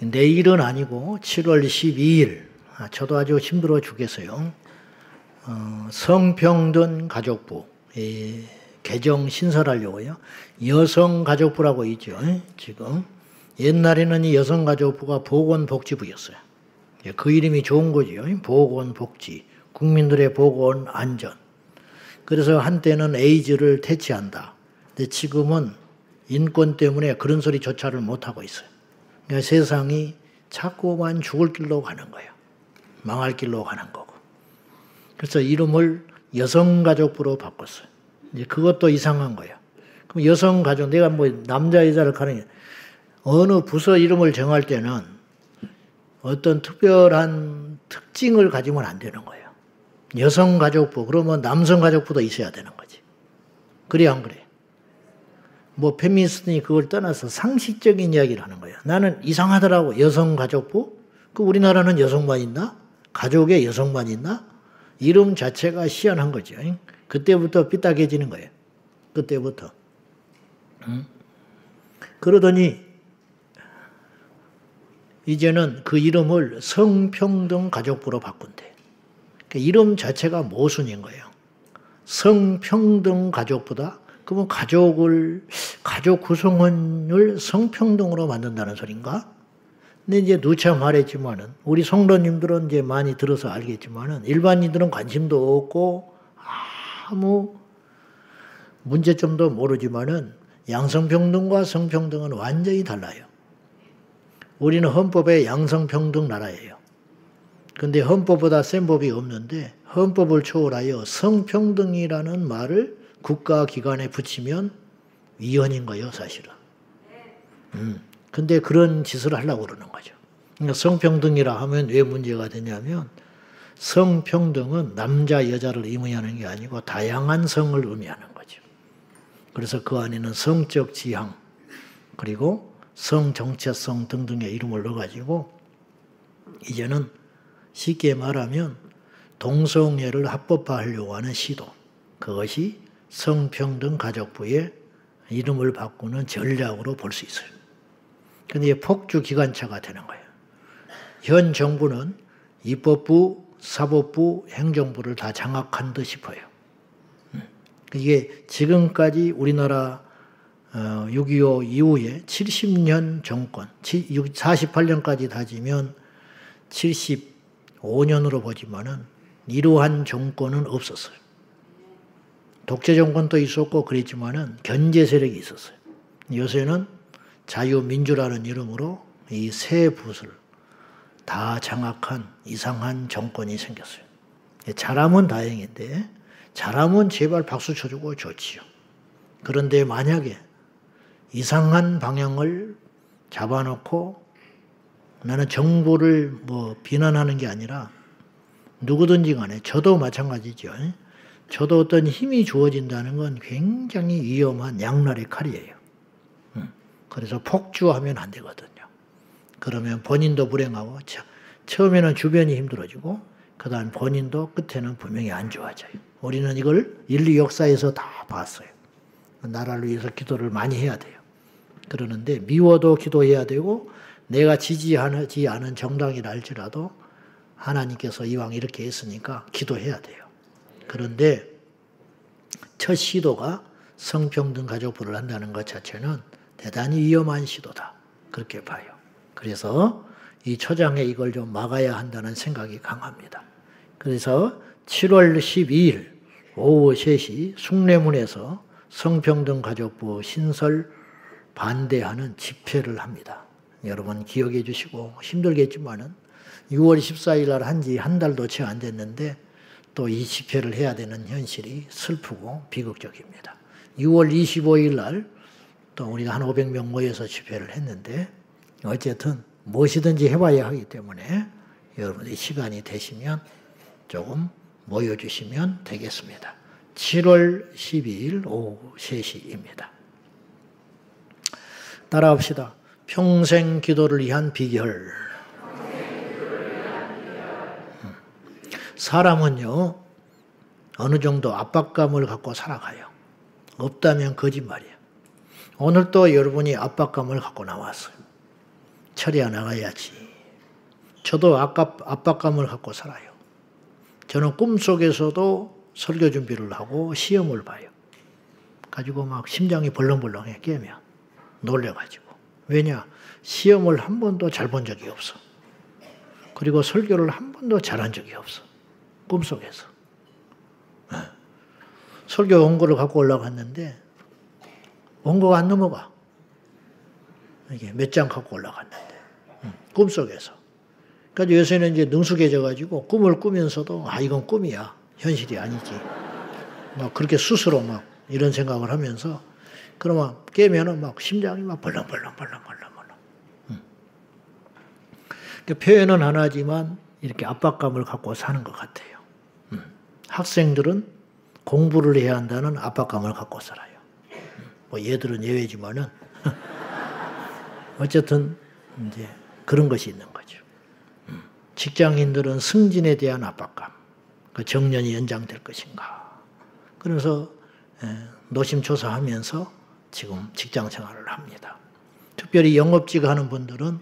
내일은 아니고 7월 12일, 저도 아주 힘들어 죽겠어요. 성평등 가족부 개정 신설하려고요. 여성가족부라고 있죠. 지금 옛날에는 이 여성가족부가 보건복지부였어요. 그 이름이 좋은 거죠. 보건복지, 국민들의 보건 안전. 그래서 한때는 에이즈를 퇴치한다. 근데 지금은 인권 때문에 그런 소리조차를 못하고 있어요. 그러니까 세상이 자꾸만 죽을 길로 가는 거예요. 망할 길로 가는 거고. 그래서 이름을 여성가족부로 바꿨어요. 이제 그것도 이상한 거예요. 그럼 여성가족, 내가 뭐 남자, 여자를 가는, 어느 부서 이름을 정할 때는 어떤 특별한 특징을 가지면 안 되는 거예요. 여성가족부, 그러면 남성가족부도 있어야 되는 거지. 그래, 안 그래? 뭐, 페미니스트니 그걸 떠나서 상식적인 이야기를 하는 거예요. 나는 이상하더라고. 여성가족부? 그 우리나라는 여성만 있나? 가족에 여성만 있나? 이름 자체가 희한한 거죠. 그때부터 삐딱해지는 거예요. 그때부터. 그러더니 이제는 그 이름을 성평등 가족부로 바꾼대. 그러니까 이름 자체가 모순인 거예요. 성평등 가족부다? 그러면 가족 구성원을 성평등으로 만든다는 소린가? 근데 이제 누차 말했지만은, 우리 성도님들은 이제 많이 들어서 알겠지만은, 일반인들은 관심도 없고, 아무 문제점도 모르지만은, 양성평등과 성평등은 완전히 달라요. 우리는 헌법에 양성평등 나라예요. 근데 헌법보다 센 법이 없는데, 헌법을 초월하여 성평등이라는 말을 국가기관에 붙이면 위헌인 거예요, 사실은. 근데 그런 짓을 하려고 그러는 거죠. 그러니까 성평등이라 하면 왜 문제가 되냐면, 성평등은 남자, 여자를 의미하는 게 아니고 다양한 성을 의미하는 거죠. 그래서 그 안에는 성적 지향, 그리고 성 정체성 등등의 이름을 넣어가지고, 이제는 쉽게 말하면 동성애를 합법화하려고 하는 시도, 그것이 성평등 가족부의 이름을 바꾸는 전략으로 볼 수 있어요. 근데 폭주 기관차가 되는 거예요. 현 정부는 입법부, 사법부, 행정부를 다 장악한 듯 싶어요. 이게 지금까지 우리나라 6.25 이후에 70년 정권, 48년까지 다지면 75년으로 보지만은 이러한 정권은 없었어요. 독재 정권도 있었고 그랬지만은 견제 세력이 있었어요. 요새는 자유민주라는 이름으로 이 세 붓을 다 장악한 이상한 정권이 생겼어요. 잘하면 다행인데, 잘하면 제발 박수 쳐주고 좋지요. 그런데 만약에 이상한 방향을 잡아놓고, 나는 정부를 뭐 비난하는 게 아니라 누구든지 간에, 저도 마찬가지죠. 저도 어떤 힘이 주어진다는 건 굉장히 위험한 양날의 칼이에요. 그래서 폭주하면 안 되거든요. 그러면 본인도 불행하고, 처음에는 주변이 힘들어지고, 그 다음 본인도 끝에는 분명히 안 좋아져요. 우리는 이걸 인류 역사에서 다 봤어요. 나라를 위해서 기도를 많이 해야 돼요. 그러는데 미워도 기도해야 되고, 내가 지지하지 않은 정당이라 할지라도 하나님께서 이왕 이렇게 했으니까 기도해야 돼요. 그런데 첫 시도가 성평등 가족부를 한다는 것 자체는 대단히 위험한 시도다. 그렇게 봐요. 그래서 이 초장에 이걸 좀 막아야 한다는 생각이 강합니다. 그래서 7월 12일 오후 3시 숭례문에서 성평등 가족부 신설 반대하는 집회를 합니다. 여러분 기억해 주시고, 힘들겠지만은 6월 14일 날 한지 한 달도 채 안 됐는데 또 이 집회를 해야 되는 현실이 슬프고 비극적입니다. 6월 25일 날 또 우리가 한 500명 모여서 집회를 했는데, 어쨌든 무엇이든지 해봐야 하기 때문에 여러분들이 시간이 되시면 조금 모여주시면 되겠습니다. 7월 12일 오후 3시입니다. 따라합시다. 평생 기도를 위한 비결. 사람은요, 어느 정도 압박감을 갖고 살아가요. 없다면 거짓말이에요. 오늘 또 여러분이 압박감을 갖고 나왔어요. 처리해 나가야지. 저도 압박감을 갖고 살아요. 저는 꿈속에서도 설교 준비를 하고 시험을 봐요. 가지고 막 심장이 벌렁벌렁해 깨면 놀래가지고. 왜냐? 시험을 한 번도 잘 본 적이 없어. 그리고 설교를 한 번도 잘한 적이 없어. 꿈속에서. 설교 원고를 갖고 올라갔는데 원고가 안 넘어가. 이게 몇 장 갖고 올라갔는데 꿈속에서. 그러니까 요새는 이제 능숙해져가지고 꿈을 꾸면서도 이건 꿈이야. 현실이 아니지. 막 그렇게 스스로 막 이런 생각을 하면서 그러면 깨면은 막 심장이 막 벌렁벌렁. 표현은 안 하지만 이렇게 압박감을 갖고 사는 것 같아요. 학생들은 공부를 해야 한다는 압박감을 갖고 살아요. 뭐 얘들은 예외지만은 어쨌든 이제 그런 것이 있는 거죠. 직장인들은 승진에 대한 압박감, 그 정년이 연장될 것인가. 그래서 노심초사하면서 지금 직장 생활을 합니다. 특별히 영업직 하는 분들은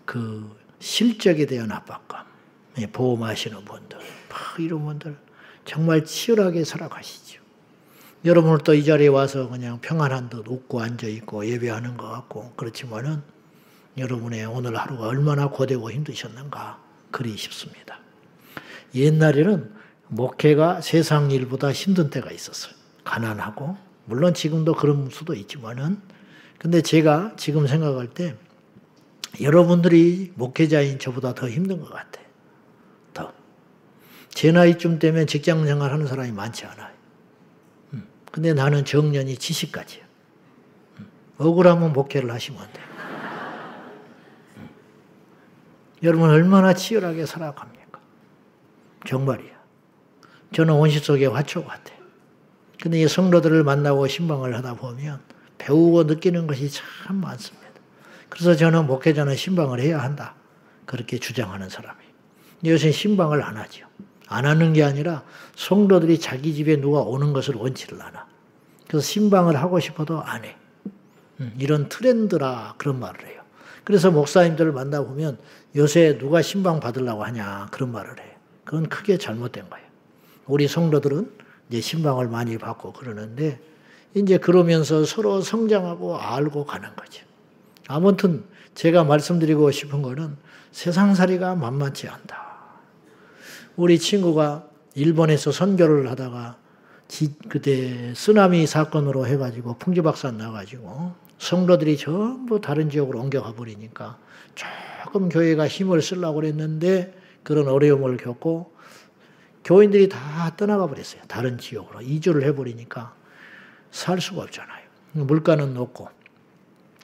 그 실적에 대한 압박감, 보험하시는 분들, 이런 분들 정말 치열하게 살아가시죠. 여러분은 또 이 자리에 와서 그냥 평안한 듯 웃고 앉아있고 예배하는 것 같고 그렇지만은 여러분의 오늘 하루가 얼마나 고되고 힘드셨는가 그리 싶습니다. 옛날에는 목회가 세상 일보다 힘든 때가 있었어요. 가난하고 물론 지금도 그런 수도 있지만은 근데 제가 지금 생각할 때 여러분들이 목회자인 저보다 더 힘든 것 같아요. 더. 제 나이쯤 되면 직장 생활 하는 사람이 많지 않아요. 근데 나는 정년이 70까지예요. 억울하면 목회를 하시면 돼요. 여러분 얼마나 치열하게 살아갑니까? 정말이야. 저는 온실 속의 화초 같아요. 근데 이 성도들을 만나고 신방을 하다 보면 배우고 느끼는 것이 참 많습니다. 그래서 저는 목회자는 신방을 해야 한다. 그렇게 주장하는 사람이에요. 요새 신방을 안 하죠. 안 하는 게 아니라 성도들이 자기 집에 누가 오는 것을 원치를 않아. 그래서 신방을 하고 싶어도 안 해. 이런 트렌드라 그런 말을 해요. 그래서 목사님들을 만나보면 요새 누가 신방 받으려고 하냐 그런 말을 해요. 그건 크게 잘못된 거예요. 우리 성도들은 이제 신방을 많이 받고 그러는데 이제 그러면서 서로 성장하고 알고 가는 거죠. 아무튼 제가 말씀드리고 싶은 거는 세상살이가 만만치 않다. 우리 친구가 일본에서 선교를 하다가 그때 쓰나미 사건으로 해가지고 풍지박산 나가지고 성도들이 전부 다른 지역으로 옮겨가 버리니까 조금 교회가 힘을 쓰려고 그랬는데 그런 어려움을 겪고 교인들이 다 떠나가 버렸어요. 다른 지역으로 이주를 해버리니까 살 수가 없잖아요. 물가는 높고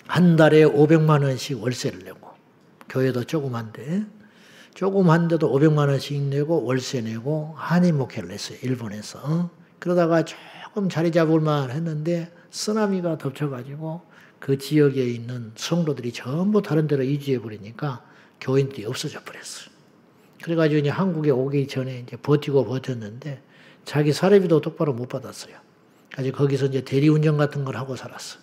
한 달에 500만 원씩 월세를 내고 교회도 조그만데도 500만 원씩 내고 월세 내고 한인 목회를 했어요. 일본에서. 그러다가 조금 자리 잡을 만 했는데 쓰나미가 덮쳐가지고 그 지역에 있는 성도들이 전부 다른 데로 이주해 버리니까 교인들이 없어져 버렸어요. 그래가지고 이제 한국에 오기 전에 이제 버텼는데 자기 사례비도 똑바로 못 받았어요. 그래서 거기서 이제 대리운전 같은 걸 하고 살았어.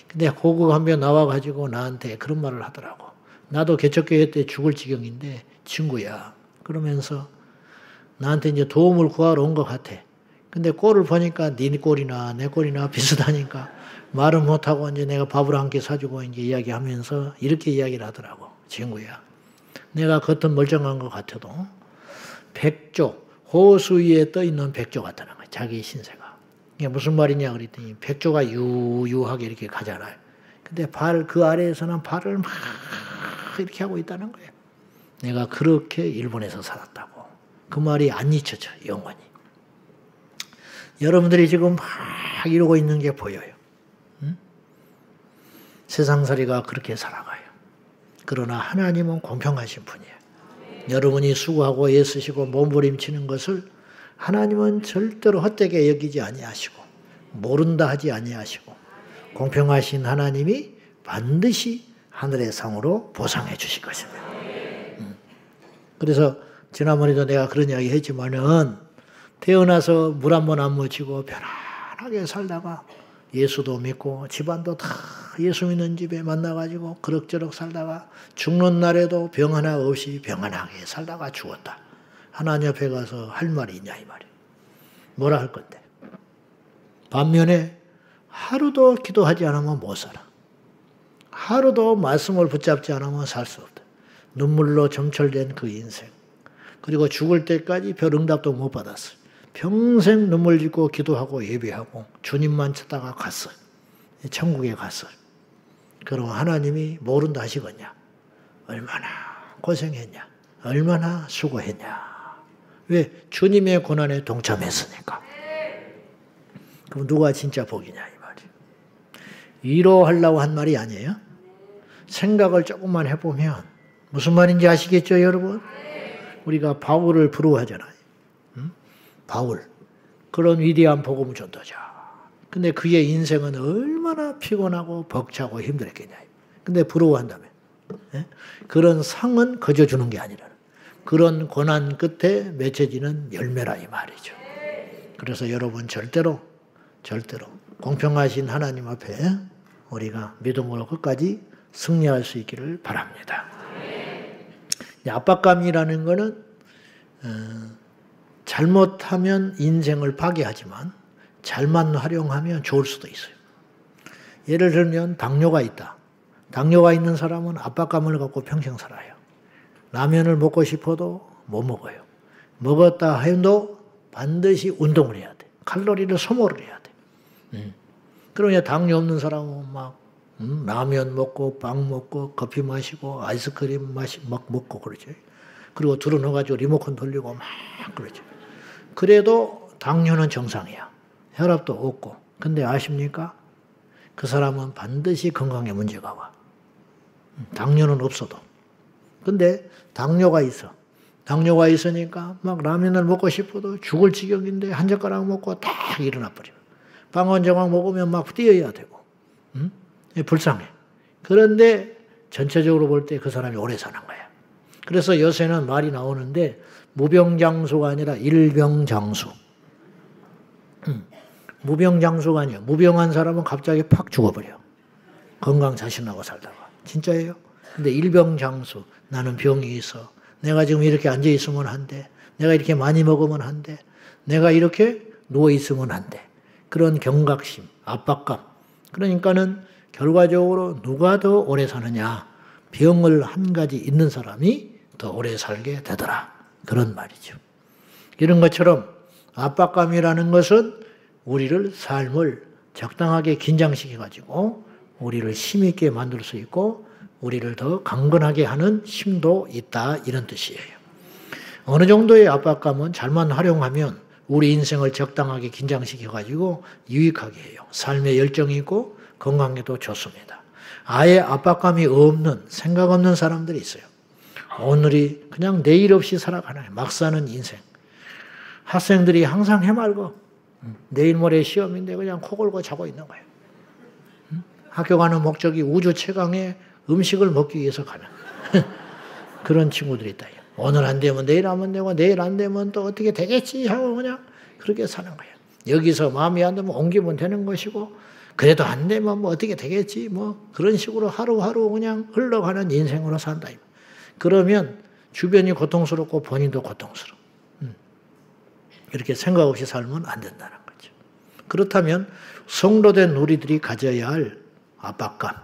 근데 고국 한 명 나와가지고 나한테 그런 말을 하더라고. 나도 개척교회 때 죽을 지경인데 친구야. 그러면서 나한테 이제 도움을 구하러 온 것 같아. 근데 꼴을 보니까 네 꼴이나 내 꼴이나 비슷하니까 말은 못하고 이제 내가 밥을 한 끼 사주고 이제 이야기하면서 이렇게 이야기를 하더라고. 친구야. 내가 겉은 멀쩡한 것 같아도 백조, 호수 위에 떠 있는 백조 같다는 거야. 자기 신세가. 이게 무슨 말이냐 그랬더니 백조가 유유하게 이렇게 가잖아요. 근데 그 아래에서는 발을 막 이렇게 하고 있다는 거예요. 내가 그렇게 일본에서 살았다고. 그 말이 안 잊혀져, 영원히. 여러분들이 지금 막 이러고 있는 게 보여요. 응? 세상살이가 그렇게 살아가요. 그러나 하나님은 공평하신 분이에요. 여러분이 수고하고 애쓰시고 몸부림치는 것을 하나님은 절대로 헛되게 여기지 아니하시고 모른다 하지 아니하시고 공평하신 하나님이 반드시 하늘의 상으로 보상해 주실 것입니다. 그래서 지난번에도 내가 그런 이야기 했지만은 태어나서 물 한 번 안 묻히고 편안하게 살다가 예수도 믿고 집안도 다 예수 믿는 집에 만나가지고 그럭저럭 살다가 죽는 날에도 병 하나 없이 평안하게 살다가 죽었다. 하나님 앞에 가서 할 말이 있냐 이 말이에요. 뭐라 할 건데. 반면에 하루도 기도하지 않으면 못 살아. 하루도 말씀을 붙잡지 않으면 살 수 없다. 눈물로 점철된 그 인생. 그리고 죽을 때까지 별 응답도 못 받았어요. 평생 눈물 짓고 기도하고 예배하고 주님만 찾다가 갔어요. 천국에 갔어요. 그럼 하나님이 모른다 하시겠냐? 얼마나 고생했냐? 얼마나 수고했냐? 왜? 주님의 고난에 동참했으니까. 그럼 누가 진짜 복이냐 이 말이에요. 위로하려고 한 말이 아니에요. 생각을 조금만 해보면 무슨 말인지 아시겠죠 여러분? 우리가 바울을 부러워하잖아요. 바울. 그런 위대한 복음 전도자. 근데 그의 인생은 얼마나 피곤하고 벅차고 힘들었겠냐. 근데 부러워한다며. 그런 상은 거저 주는 게 아니라 그런 고난 끝에 맺혀지는 열매라 이 말이죠. 그래서 여러분 절대로 공평하신 하나님 앞에 우리가 믿음으로 끝까지 승리할 수 있기를 바랍니다. 압박감이라는 것은 잘못하면 인생을 파괴하지만 잘만 활용하면 좋을 수도 있어요. 예를 들면 당뇨가 있다. 당뇨가 있는 사람은 압박감을 갖고 평생 살아요. 라면을 먹고 싶어도 못 먹어요. 먹었다 해도 반드시 운동을 해야 돼. 칼로리를 소모를 해야 돼. 그러냐 당뇨 없는 사람은 막 라면 먹고 빵 먹고 커피 마시고 아이스크림 막 먹고 그러죠. 그리고 들어 넣어가지고 리모컨 돌리고 막 그러죠. 그래도 당뇨는 정상이야. 혈압도 없고. 근데 아십니까? 그 사람은 반드시 건강에 문제가 와. 당뇨는 없어도. 근데 당뇨가 있어. 당뇨가 있으니까 막 라면을 먹고 싶어도 죽을 지경인데 한 젓가락 먹고 딱 일어나 버려. 빵 한 조각 먹으면 막 뛰어야 되고. 불쌍해. 그런데 전체적으로 볼 때 그 사람이 오래 사는 거야. 그래서 요새는 말이 나오는데 무병장수가 아니라 일병장수. 무병장수가 아니야. 무병한 사람은 갑자기 팍 죽어버려. 건강 자신하고 살다가. 진짜예요. 근데 일병장수. 나는 병이 있어. 내가 지금 이렇게 앉아있으면 안 돼. 내가 이렇게 많이 먹으면 안 돼. 내가 이렇게 누워있으면 안 돼. 그런 경각심, 압박감. 그러니까는 결과적으로 누가 더 오래 사느냐. 병을 한 가지 있는 사람이 더 오래 살게 되더라. 그런 말이죠. 이런 것처럼 압박감이라는 것은 우리를 삶을 적당하게 긴장시켜가지고 우리를 힘있게 만들 수 있고 우리를 더 강건하게 하는 힘도 있다. 이런 뜻이에요. 어느 정도의 압박감은 잘만 활용하면 우리 인생을 적당하게 긴장시켜가지고 유익하게 해요. 삶에 열정이 있고 건강에도 좋습니다. 아예 압박감이 없는 생각 없는 사람들이 있어요. 오늘이 그냥 내일 없이 살아가나요. 막 사는 인생. 학생들이 항상 해말고 내일 모레 시험인데 그냥 코 골고 자고 있는 거예요. 학교 가는 목적이 우주 최강의 음식을 먹기 위해서 가는 그런 친구들이 있다. 오늘 안 되면 내일 하면 되고 내일 안 되면 또 어떻게 되겠지 하고 그냥 그렇게 사는 거예요. 여기서 마음이 안 되면 옮기면 되는 것이고 그래도 안 되면 뭐 어떻게 되겠지 뭐 그런 식으로 하루하루 그냥 흘러가는 인생으로 산다. 그러면 주변이 고통스럽고 본인도 고통스러워. 이렇게 생각 없이 살면 안 된다는 거죠. 그렇다면 성도된 우리들이 가져야 할 압박감,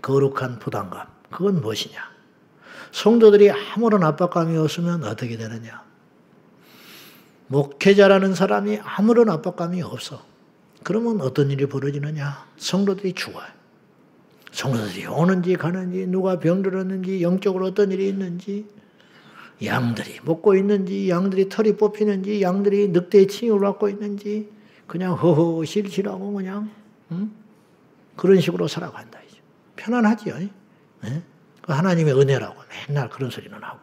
거룩한 부담감, 그건 무엇이냐? 성도들이 아무런 압박감이 없으면 어떻게 되느냐? 목회자라는 사람이 아무런 압박감이 없어. 그러면 어떤 일이 벌어지느냐? 성도들이 죽어요. 성도들이 오는지 가는지 누가 병들었는지 영적으로 어떤 일이 있는지 양들이 먹고 있는지 양들이 털이 뽑히는지 양들이 늑대의 칭을 받고 있는지 그냥 허허 실실하고 그냥 그런 식으로 살아간다. 편안하지요. 하나님의 은혜라고 맨날 그런 소리는 하고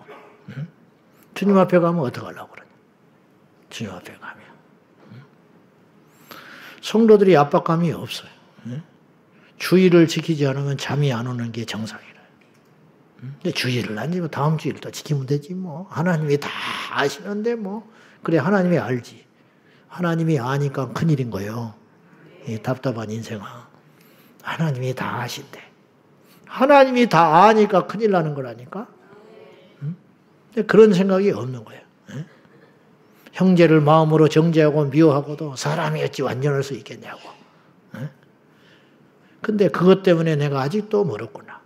주님 앞에 가면 어떡하려고 그러냐. 주님 앞에 가면 성도들이 압박감이 없어요. 주의를 지키지 않으면 잠이 안 오는 게 정상이래요. 근데 주의를 안 지키면 다음 주일 또 지키면 되지 뭐. 하나님이 다 아시는데 뭐. 그래 하나님이 알지. 하나님이 아니까 큰일인 거예요. 이 답답한 인생아. 하나님이 다 아신대. 하나님이 다 아니까 큰일 나는 거라니까. 응? 그런 생각이 없는 거예요. 응? 형제를 마음으로 정죄하고 미워하고도 사람이 어찌 완전할 수 있겠냐고. 응? 근데 그것 때문에 내가 아직도 멀었구나.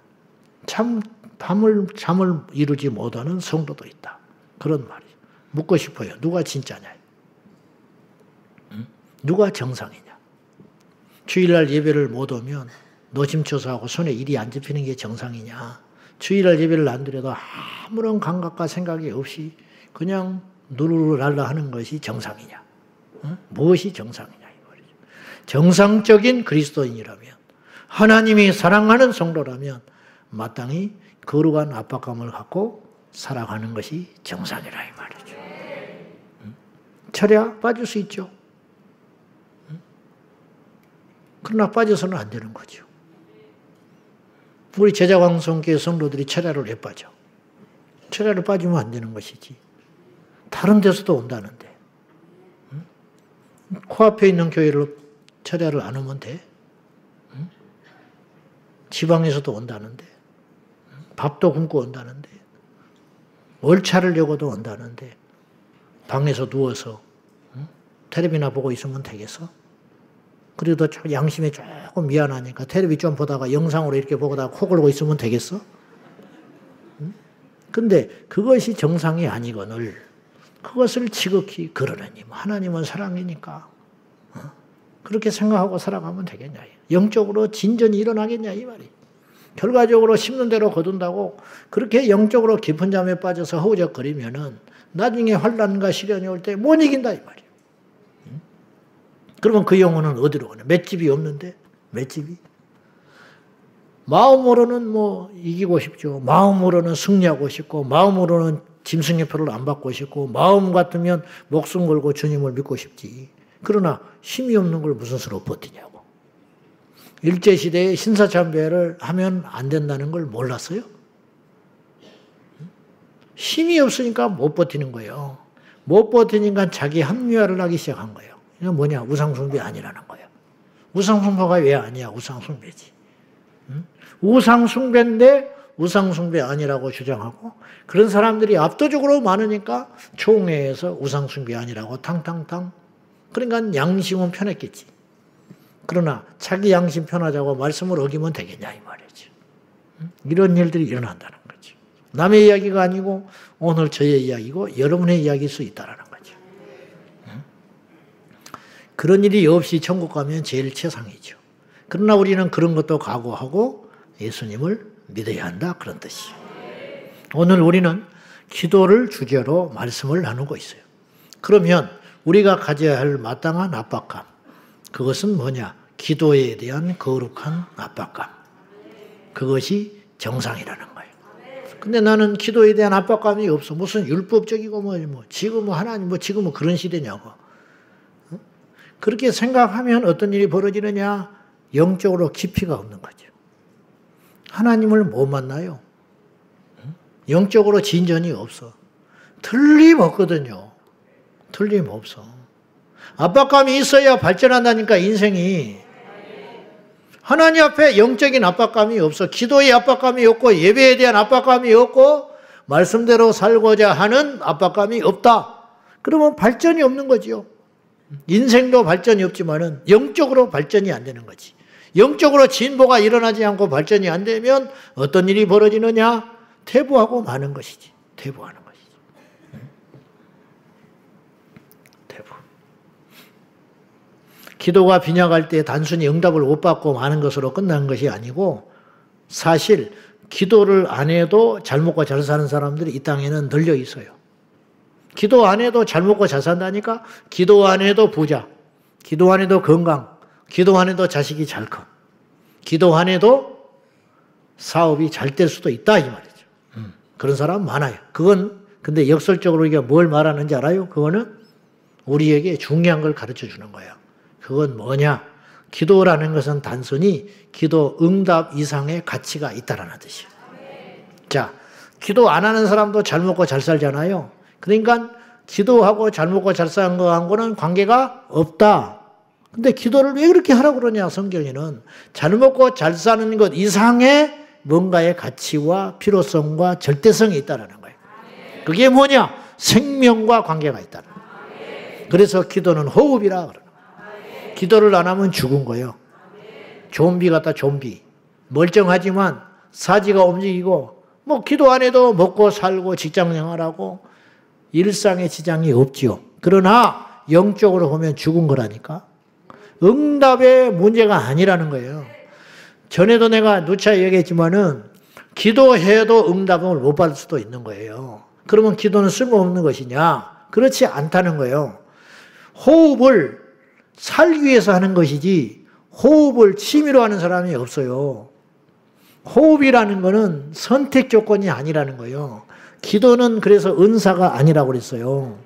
잠을 이루지 못하는 성도도 있다. 그런 말이에요. 묻고 싶어요. 누가 진짜냐? 응? 누가 정상이냐? 주일날 예배를 못 오면 노심초사하고 손에 일이 안 잡히는 게 정상이냐? 주일날 예배를 안 드려도 아무런 감각과 생각이 없이 그냥 누르르랄라 하는 것이 정상이냐? 응? 무엇이 정상이냐? 이 말이죠. 정상적인 그리스도인이라면, 하나님이 사랑하는 성도라면 마땅히 거룩한 압박감을 갖고 살아가는 것이 정상이라 이 말이죠. 응? 철야 빠질 수 있죠. 응? 그러나 빠져서는 안 되는 거죠. 우리 제자광성교회 성도들이 철야를 왜 빠져? 철야를 빠지면 안 되는 것이지. 다른 데서도 온다는데. 응? 코앞에 있는 교회를 철야를 안 오면 돼? 응? 지방에서도 온다는데. 밥도 굶고 온다는데. 월차를 내고도 온다는데. 방에서 누워서 텔레비나 보고 있으면 되겠어? 그래도 양심이 조금 미안하니까 텔레비 좀 보다가 영상으로 이렇게 보다가 코 골고 있으면 되겠어? 근데 그것이 정상이 아니거늘 그것을 지극히 그러느니 하나님은 사랑이니까 그렇게 생각하고 살아가면 되겠냐. 영적으로 진전이 일어나겠냐 이 말이. 결과적으로 심는 대로 거둔다고 그렇게 영적으로 깊은 잠에 빠져서 허우적거리면은 나중에 환난과 시련이 올 때 못 이긴다 이 말이에요. 그러면 그 영혼은 어디로 가냐? 맷집이 없는데? 맷집이? 마음으로는 뭐 이기고 싶죠. 마음으로는 승리하고 싶고 마음으로는 짐승의 표를 안 받고 싶고 마음 같으면 목숨 걸고 주님을 믿고 싶지. 그러나 힘이 없는 걸 무슨 수로 버티냐고. 일제시대에 신사참배를 하면 안 된다는 걸 몰랐어요? 힘이 없으니까 못 버티는 거예요. 못 버티니까 자기 합리화를 하기 시작한 거예요. 이건 뭐냐? 우상숭배 아니라는 거예요. 우상숭배가 왜 아니야? 우상숭배지. 응? 우상숭배인데 우상숭배 아니라고 주장하고 그런 사람들이 압도적으로 많으니까 총회에서 우상숭배 아니라고 탕탕탕. 그러니까 양심은 편했겠지. 그러나 자기 양심 편하자고 말씀을 어기면 되겠냐 이 말이죠. 응? 이런 일들이 일어난다는 거죠. 남의 이야기가 아니고 오늘 저의 이야기고 여러분의 이야기일 수 있다는 거죠. 그런 일이 없이 천국 가면 제일 최상이죠. 그러나 우리는 그런 것도 각오하고 예수님을 믿어야 한다 그런 뜻이에요. 오늘 우리는 기도를 주제로 말씀을 나누고 있어요. 그러면 우리가 가져야 할 마땅한 압박감 그것은 뭐냐? 기도에 대한 거룩한 압박감. 그것이 정상이라는 거예요. 근데 나는 기도에 대한 압박감이 없어. 무슨 율법적이고 지금은 하나님 지금은 그런 시대냐고. 그렇게 생각하면 어떤 일이 벌어지느냐? 영적으로 깊이가 없는 거죠. 하나님을 못 만나요. 영적으로 진전이 없어. 틀림없거든요. 틀림없어. 압박감이 있어야 발전한다니까 인생이. 하나님 앞에 영적인 압박감이 없어. 기도의 압박감이 없고 예배에 대한 압박감이 없고 말씀대로 살고자 하는 압박감이 없다. 그러면 발전이 없는 거지요. 인생도 발전이 없지만은 영적으로 발전이 안 되는 거지. 영적으로 진보가 일어나지 않고 발전이 안 되면 어떤 일이 벌어지느냐? 퇴보하고 마는 것이지. 퇴보하는 것이지. 퇴보. 기도가 빈약할 때 단순히 응답을 못 받고 마는 것으로 끝나는 것이 아니고 사실 기도를 안 해도 잘 먹고 잘 사는 사람들이 이 땅에는 널려 있어요. 기도 안 해도 잘 먹고 잘 산다니까? 기도 안 해도 부자, 기도 안 해도 건강, 기도 안 해도 자식이 잘 커, 기도 안 해도 사업이 잘 될 수도 있다 이 말이죠. 그런 사람 많아요. 그건 근데 역설적으로 이게 뭘 말하는지 알아요? 그거는 우리에게 중요한 걸 가르쳐 주는 거예요. 그건 뭐냐? 기도라는 것은 단순히 기도 응답 이상의 가치가 있다라는 뜻이에요. 자, 기도 안 하는 사람도 잘 먹고 잘 살잖아요. 그러니까 기도하고 잘 먹고 잘 사는 거하고는 관계가 없다. 근데 기도를 왜 그렇게 하라고 그러냐, 성경에는. 잘 먹고 잘 사는 것 이상의 뭔가의 가치와 필요성과 절대성이 있다는 거예요. 그게 뭐냐? 생명과 관계가 있다는 거예요. 그래서 기도는 호흡이라 그러는 거예요. 기도를 안 하면 죽은 거예요. 좀비 같다, 좀비. 멀쩡하지만 사지가 움직이고, 뭐 기도 안 해도 먹고 살고 직장 생활하고 일상의 지장이 없지요. 그러나 영적으로 보면 죽은 거라니까. 응답의 문제가 아니라는 거예요. 전에도 내가 누차 얘기했지만은 기도해도 응답을 못 받을 수도 있는 거예요. 그러면 기도는 쓸모없는 것이냐? 그렇지 않다는 거예요. 호흡을 살기 위해서 하는 것이지 호흡을 취미로 하는 사람이 없어요. 호흡이라는 거는 선택 조건이 아니라는 거예요. 기도는 그래서 은사가 아니라고 그랬어요.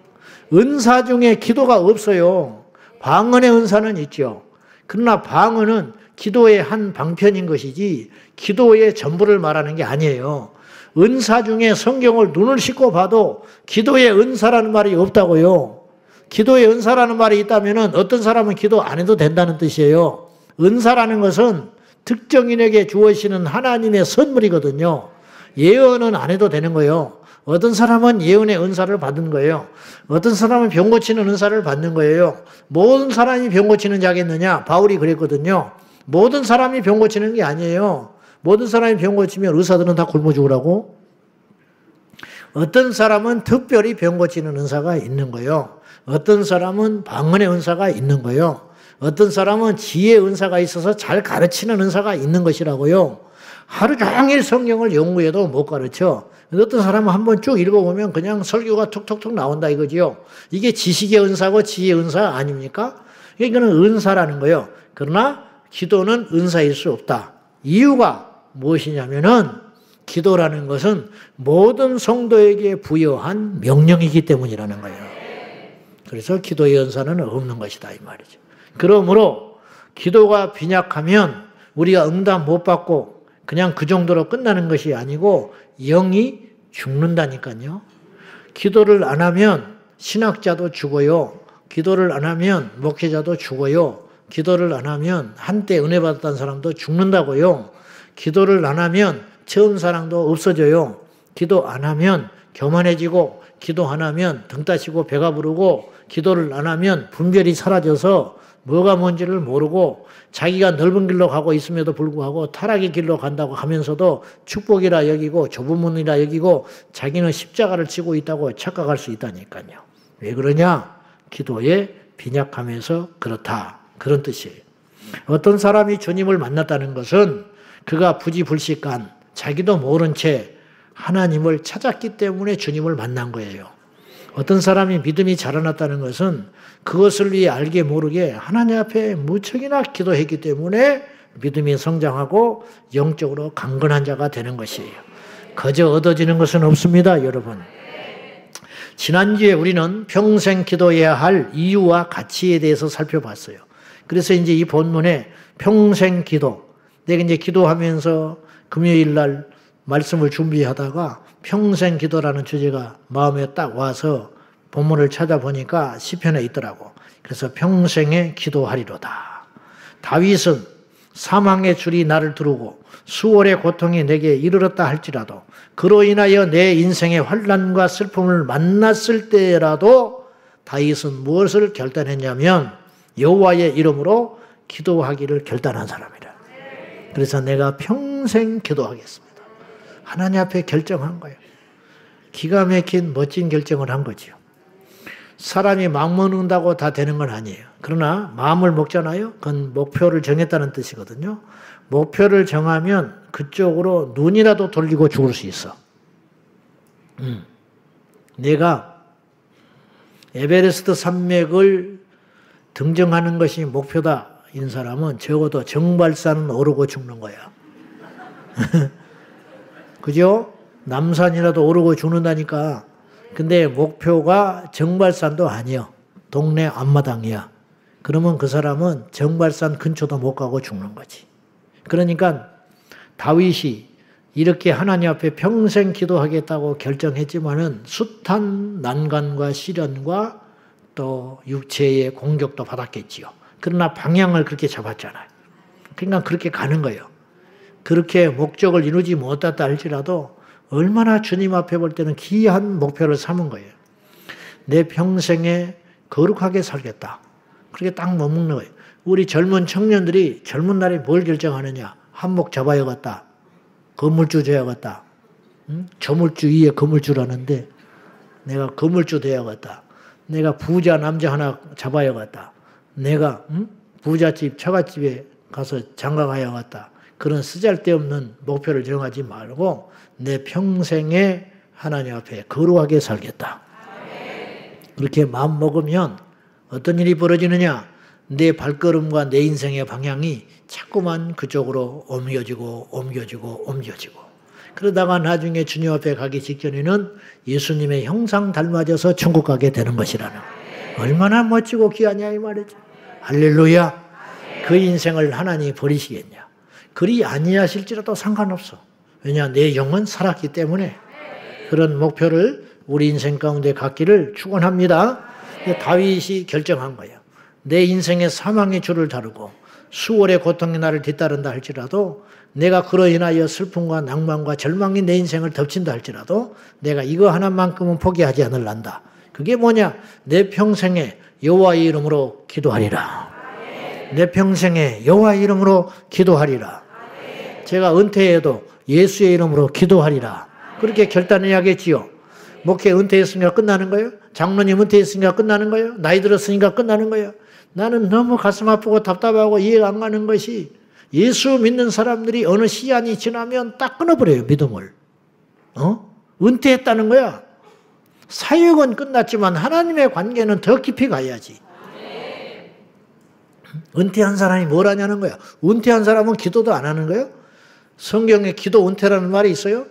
은사 중에 기도가 없어요. 방언의 은사는 있죠. 그러나 방언은 기도의 한 방편인 것이지 기도의 전부를 말하는 게 아니에요. 은사 중에 성경을 눈을 씻고 봐도 기도의 은사라는 말이 없다고요. 기도의 은사라는 말이 있다면 어떤 사람은 기도 안 해도 된다는 뜻이에요. 은사라는 것은 특정인에게 주어지는 하나님의 선물이거든요. 예언은 안 해도 되는 거예요. 어떤 사람은 예언의 은사를 받은 거예요. 어떤 사람은 병 고치는 은사를 받는 거예요. 모든 사람이 병 고치는 자겠느냐? 바울이 그랬거든요. 모든 사람이 병 고치는 게 아니에요. 모든 사람이 병 고치면 의사들은 다 굶어 죽으라고? 어떤 사람은 특별히 병 고치는 은사가 있는 거예요. 어떤 사람은 방언의 은사가 있는 거예요. 어떤 사람은 지혜의 은사가 있어서 잘 가르치는 은사가 있는 것이라고요. 하루 종일 성경을 연구해도 못 가르쳐. 어떤 사람은 한번 쭉 읽어보면 그냥 설교가 툭툭툭 나온다 이거지요. 이게 지식의 은사고 지혜의 은사 아닙니까? 이거는 은사라는 거예요. 그러나 기도는 은사일 수 없다. 이유가 무엇이냐면은 기도라는 것은 모든 성도에게 부여한 명령이기 때문이라는 거예요. 그래서 기도의 은사는 없는 것이다 이 말이죠. 그러므로 기도가 빈약하면 우리가 응답 못 받고 그냥 그 정도로 끝나는 것이 아니고 영이 죽는다니까요. 기도를 안 하면 신학자도 죽어요. 기도를 안 하면 목회자도 죽어요. 기도를 안 하면 한때 은혜 받았던 사람도 죽는다고요. 기도를 안 하면 처음 사랑도 없어져요. 기도 안 하면 교만해지고 기도 안 하면 등 따시고 배가 부르고 기도를 안 하면 분별이 사라져서 뭐가 뭔지를 모르고 자기가 넓은 길로 가고 있음에도 불구하고 타락의 길로 간다고 하면서도 축복이라 여기고 좁은 문이라 여기고 자기는 십자가를 지고 있다고 착각할 수 있다니까요. 왜 그러냐? 기도의 빈약함에서 그렇다. 그런 뜻이에요. 어떤 사람이 주님을 만났다는 것은 그가 부지불식간 자기도 모른 채 하나님을 찾았기 때문에 주님을 만난 거예요. 어떤 사람이 믿음이 자라났다는 것은 그것을 위해 알게 모르게 하나님 앞에 무척이나 기도했기 때문에 믿음이 성장하고 영적으로 강건한 자가 되는 것이에요. 거저 얻어지는 것은 없습니다, 여러분. 지난주에 우리는 평생 기도해야 할 이유와 가치에 대해서 살펴봤어요. 그래서 이제 이 본문에 평생 기도, 내가 이제 기도하면서 금요일 날 말씀을 준비하다가 평생 기도라는 주제가 마음에 딱 와서 본문을 찾아보니까 시편에 있더라고. 그래서 평생에 기도하리로다. 다윗은 사망의 줄이 나를 두르고 수월의 고통이 내게 이르렀다 할지라도 그로 인하여 내 인생의 환난과 슬픔을 만났을 때라도 다윗은 무엇을 결단했냐면 여호와의 이름으로 기도하기를 결단한 사람이라. 그래서 내가 평생 기도하겠습니다. 하나님 앞에 결정한 거예요. 기가 막힌 멋진 결정을 한 거지요. 사람이 마음 먹는다고 다 되는 건 아니에요. 그러나 마음을 먹잖아요. 그건 목표를 정했다는 뜻이거든요. 목표를 정하면 그쪽으로 눈이라도 돌리고 죽을 수 있어. 내가 에베레스트 산맥을 등정하는 것이 목표다 인 사람은 적어도 정발산은 오르고 죽는 거야. 그죠? 남산이라도 오르고 죽는다니까. 근데 목표가 정발산도 아니야. 동네 앞마당이야. 그러면 그 사람은 정발산 근처도 못 가고 죽는 거지. 그러니까 다윗이 이렇게 하나님 앞에 평생 기도하겠다고 결정했지만은 숱한 난관과 시련과 또 육체의 공격도 받았겠지요. 그러나 방향을 그렇게 잡았잖아요. 그러니까 그렇게 가는 거예요. 그렇게 목적을 이루지 못했다 할지라도 얼마나 주님 앞에 볼 때는 귀한 목표를 삼은 거예요. 내 평생에 거룩하게 살겠다. 그렇게 딱 머무는 거예요. 우리 젊은 청년들이 젊은 날에 뭘 결정하느냐. 한몫 잡아야겠다. 건물주 돼야겠다. 응? 저물주 위에 건물주라는데 내가 건물주 돼야겠다. 내가 부자 남자 하나 잡아야겠다. 내가 부잣집 처갓집에 가서 장가가야겠다. 그런 쓰잘데없는 목표를 정하지 말고 내 평생에 하나님 앞에 거룩하게 살겠다. 그렇게 마음 먹으면 어떤 일이 벌어지느냐? 내 발걸음과 내 인생의 방향이 자꾸만 그쪽으로 옮겨지고 그러다가 나중에 주님 앞에 가기 직전에는 예수님의 형상 닮아져서 천국 가게 되는 것이라는, 얼마나 멋지고 귀하냐 이 말이죠. 할렐루야. 그 인생을 하나님이 버리시겠냐? 그리 아니하실지라도 상관없어. 왜냐? 내 영은 살았기 때문에. 그런 목표를 우리 인생 가운데 갖기를 축원합니다. 다윗이 결정한 거예요. 내 인생의 사망의 줄을 다루고 수월의 고통의 날을 뒤따른다 할지라도, 내가 그로 인하여 슬픔과 낭만과 절망이 내 인생을 덮친다 할지라도 내가 이거 하나만큼은 포기하지 않을란다. 그게 뭐냐? 내 평생에 여호와의 이름으로 기도하리라. 내 평생에 여호와의 이름으로 기도하리라. 제가 은퇴해도 예수의 이름으로 기도하리라. 그렇게 결단해야겠지요. 목회 은퇴했으니까 끝나는 거예요? 장로님 은퇴했으니까 끝나는 거예요? 나이 들었으니까 끝나는 거예요? 나는 너무 가슴 아프고 답답하고 이해가 안 가는 것이, 예수 믿는 사람들이 어느 시간이 지나면 딱 끊어버려요, 믿음을. 은퇴했다는 거야. 사역은 끝났지만 하나님의 관계는 더 깊이 가야지. 은퇴한 사람이 뭘 하냐는 거야. 은퇴한 사람은 기도도 안 하는 거예요? 성경에 기도 은퇴라는 말이 있어요?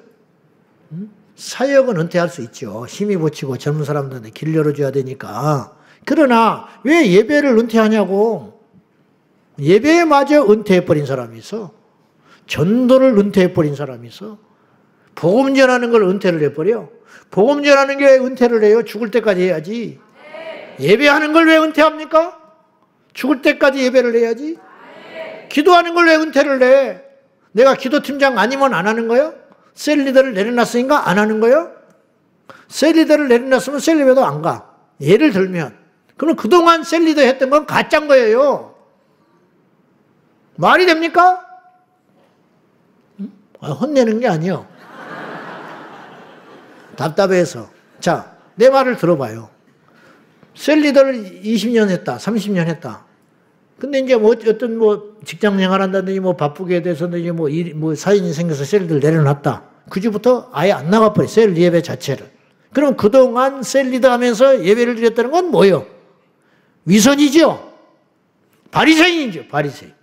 사역은 은퇴할 수 있죠. 힘이 붙이고 젊은 사람들한테 길 열어줘야 되니까. 그러나 왜 예배를 은퇴하냐고. 예배마저 은퇴해버린 사람이 있어. 전도를 은퇴해버린 사람이 있어. 복음 전하는 걸 은퇴를 해버려. 복음 전하는 게 왜 은퇴를 해요? 죽을 때까지 해야지. 예배하는 걸 왜 은퇴합니까? 죽을 때까지 예배를 해야지. 기도하는 걸 왜 은퇴를 해? 내가 기도팀장 아니면 안 하는 거예요? 셀리더를 내려놨으니까 안 하는 거예요? 셀리더를 내려놨으면 셀리더도 안 가. 예를 들면. 그럼 그동안 셀리더 했던 건 가짜인 거예요. 말이 됩니까? 혼내는 게 아니에요. 답답해서. 자, 내 말을 들어봐요. 셀리더를 20년 했다, 30년 했다. 근데 이제 뭐 어떤 뭐 직장 생활한다든지 뭐 바쁘게 돼서든지 뭐 사연이 생겨서 셀리더를 내려놨다. 그 주부터 아예 안 나가버려, 셀 예배 자체를. 그럼 그동안 셀리더 하면서 예배를 드렸다는 건 뭐예요? 위선이죠? 바리새인이죠, 바리새인.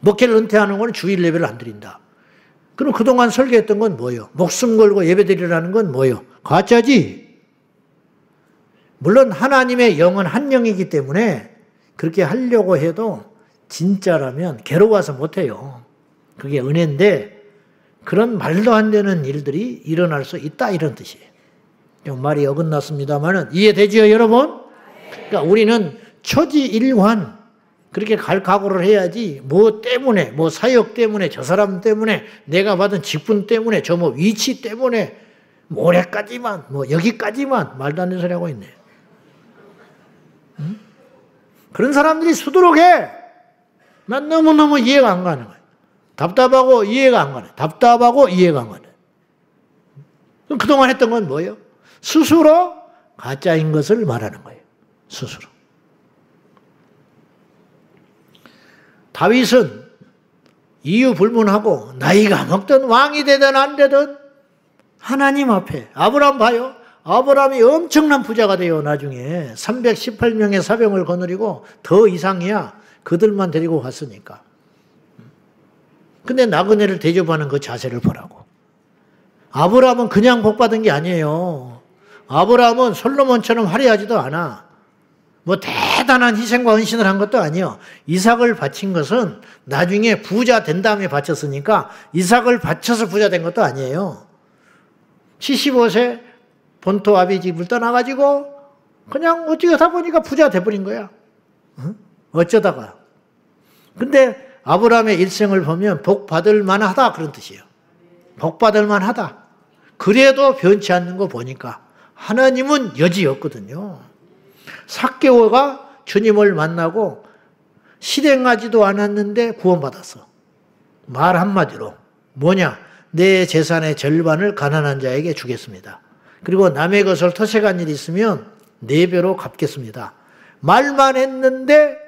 목회를 은퇴하는 건 주일 예배를 안 드린다. 그럼 그동안 설교했던 건 뭐예요? 목숨 걸고 예배 드리라는 건 뭐예요? 가짜지. 물론 하나님의 영은 한 영이기 때문에 그렇게 하려고 해도 진짜라면 괴로워서 못해요. 그게 은혜인데 그런 말도 안 되는 일들이 일어날 수 있다, 이런 뜻이에요. 좀 말이 어긋났습니다만 이해되지요, 여러분? 그러니까 우리는 초지일환 그렇게 갈 각오를 해야지, 뭐 때문에, 뭐 사역 때문에, 저 사람 때문에, 내가 받은 직분 때문에, 저 뭐 위치 때문에, 모레까지만, 뭐 여기까지만 말도 안 되는 소리 하고 있네. 응? 그런 사람들이 수두룩해. 난 너무너무 이해가 안 가는 거야. 답답하고 이해가 안 가네. 답답하고 이해가 안 가네. 그럼 그동안 했던 건 뭐예요? 스스로 가짜인 것을 말하는 거예요. 스스로. 다윗은 이유 불문하고 나이가 먹든 왕이 되든 안 되든 하나님 앞에, 아브라함 봐요. 아브라함이 엄청난 부자가 돼요. 나중에 318명의 사병을 거느리고 더 이상이야. 그들만 데리고 갔으니까. 근데 나그네를 대접하는 그 자세를 보라고. 아브라함은 그냥 복받은 게 아니에요. 아브라함은 솔로몬처럼 화려하지도 않아. 뭐 대단한 희생과 헌신을 한 것도 아니에요. 이삭을 바친 것은 나중에 부자 된 다음에 바쳤으니까 이삭을 바쳐서 부자 된 것도 아니에요. 75세 본토 아비 집을 떠나가지고 그냥 어떻게 하다 보니까 부자 돼버린 거야. 어쩌다가. 근데 아브라함의 일생을 보면 복 받을 만하다 그런 뜻이에요. 복 받을 만하다. 그래도 변치 않는 거 보니까 하나님은 여지 없거든요. 삭개오가 주님을 만나고 실행하지도 않았는데 구원받았어. 말 한마디로 뭐냐? 내 재산의 절반을 가난한 자에게 주겠습니다. 그리고 남의 것을 터세간 일이 있으면 4배로 갚겠습니다. 말만 했는데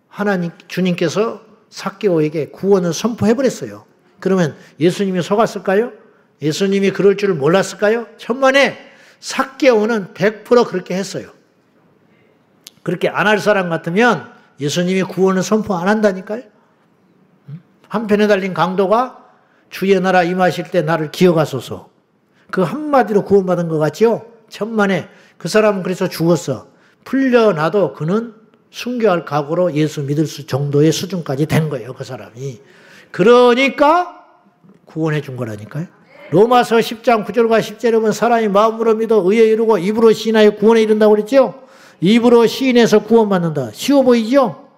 하나님 주님께서 삭개오에게 구원을 선포해버렸어요. 그러면 예수님이 속았을까요? 예수님이 그럴 줄 몰랐을까요? 천만에 삭개오는 100% 그렇게 했어요. 그렇게 안 할 사람 같으면 예수님이 구원을 선포 안 한다니까요. 한편에 달린 강도가 주의 나라 임하실 때 나를 기억하소서. 그 한마디로 구원받은 것 같지요? 천만에 그 사람은 그래서 죽었어. 풀려나도 그는 순교할 각오로 예수 믿을 정도의 수준까지 된 거예요. 그 사람이. 그러니까 구원해 준 거라니까요. 로마서 10장 9절과 10절에 보면 사람이 마음으로 믿어 의에 이르고 입으로 시인하여 구원에 이른다고 그랬죠. 입으로 시인해서 구원받는다. 쉬워 보이죠?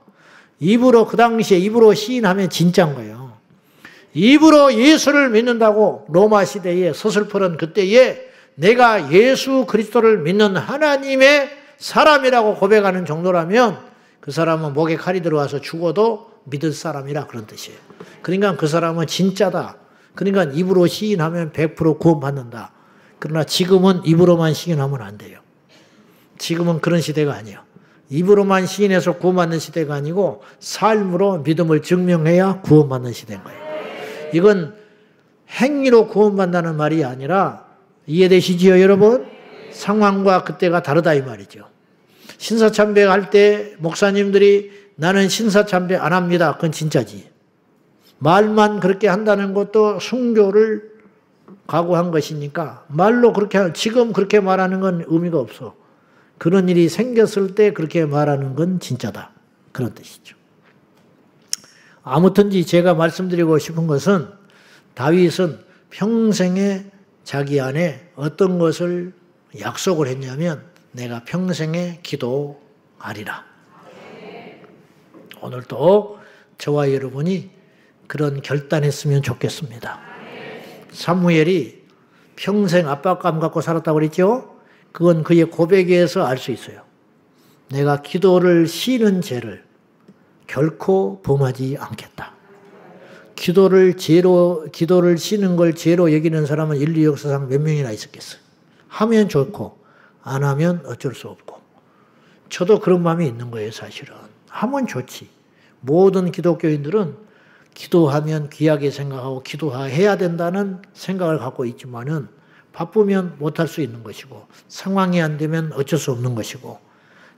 입으로 그 당시에 입으로 시인하면 진짜인 거예요. 입으로 예수를 믿는다고 로마 시대에 서슬퍼런 그때에 내가 예수 그리스도를 믿는 하나님의 사람이라고 고백하는 정도라면 그 사람은 목에 칼이 들어와서 죽어도 믿을 사람이라 그런 뜻이에요. 그러니까 그 사람은 진짜다. 그러니까 입으로 시인하면 100% 구원받는다. 그러나 지금은 입으로만 시인하면 안 돼요. 지금은 그런 시대가 아니에요. 입으로만 시인해서 구원받는 시대가 아니고 삶으로 믿음을 증명해야 구원받는 시대인 거예요. 이건 행위로 구원받는다는 말이 아니라 이해되시지요, 여러분? 상황과 그때가 다르다 이 말이죠. 신사참배 할 때 목사님들이 나는 신사참배 안 합니다. 그건 진짜지. 말만 그렇게 한다는 것도 순교를 각오한 것이니까 말로 그렇게 지금 그렇게 말하는 건 의미가 없어. 그런 일이 생겼을 때 그렇게 말하는 건 진짜다. 그런 뜻이죠. 아무튼지 제가 말씀드리고 싶은 것은 다윗은 평생에 자기 안에 어떤 것을 약속을 했냐면 내가 평생에 기도하리라. 오늘도 저와 여러분이 그런 결단했으면 좋겠습니다. 사무엘이 평생 압박감 갖고 살았다고 그랬죠? 그건 그의 고백에서 알 수 있어요. 내가 기도를 쉬는 죄를 결코 범하지 않겠다. 기도를 쉬는 걸 죄로 여기는 사람은 인류 역사상 몇 명이나 있었겠어요. 하면 좋고 안 하면 어쩔 수 없고. 저도 그런 마음이 있는 거예요, 사실은. 하면 좋지. 모든 기독교인들은 기도하면 귀하게 생각하고 기도해야 된다는 생각을 갖고 있지만은 바쁘면 못할 수 있는 것이고 상황이 안 되면 어쩔 수 없는 것이고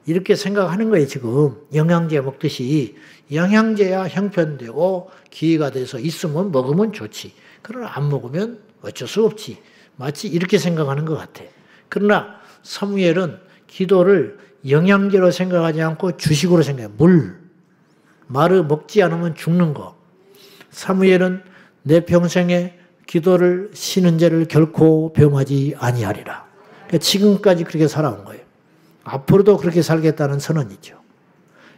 이렇게 생각하는 거예요. 지금 영양제 먹듯이 영양제야 형편되고 기회가 돼서 있으면 먹으면 좋지. 그러나 안 먹으면 어쩔 수 없지. 마치 이렇게 생각하는 것 같아. 그러나 사무엘은 기도를 영양제로 생각하지 않고 주식으로 생각해. 말을 먹지 않으면 죽는 거. 사무엘은 내 평생에 기도를 쉬는 죄를 결코 범하지 아니하리라. 그러니까 지금까지 그렇게 살아온 거예요. 앞으로도 그렇게 살겠다는 선언이죠.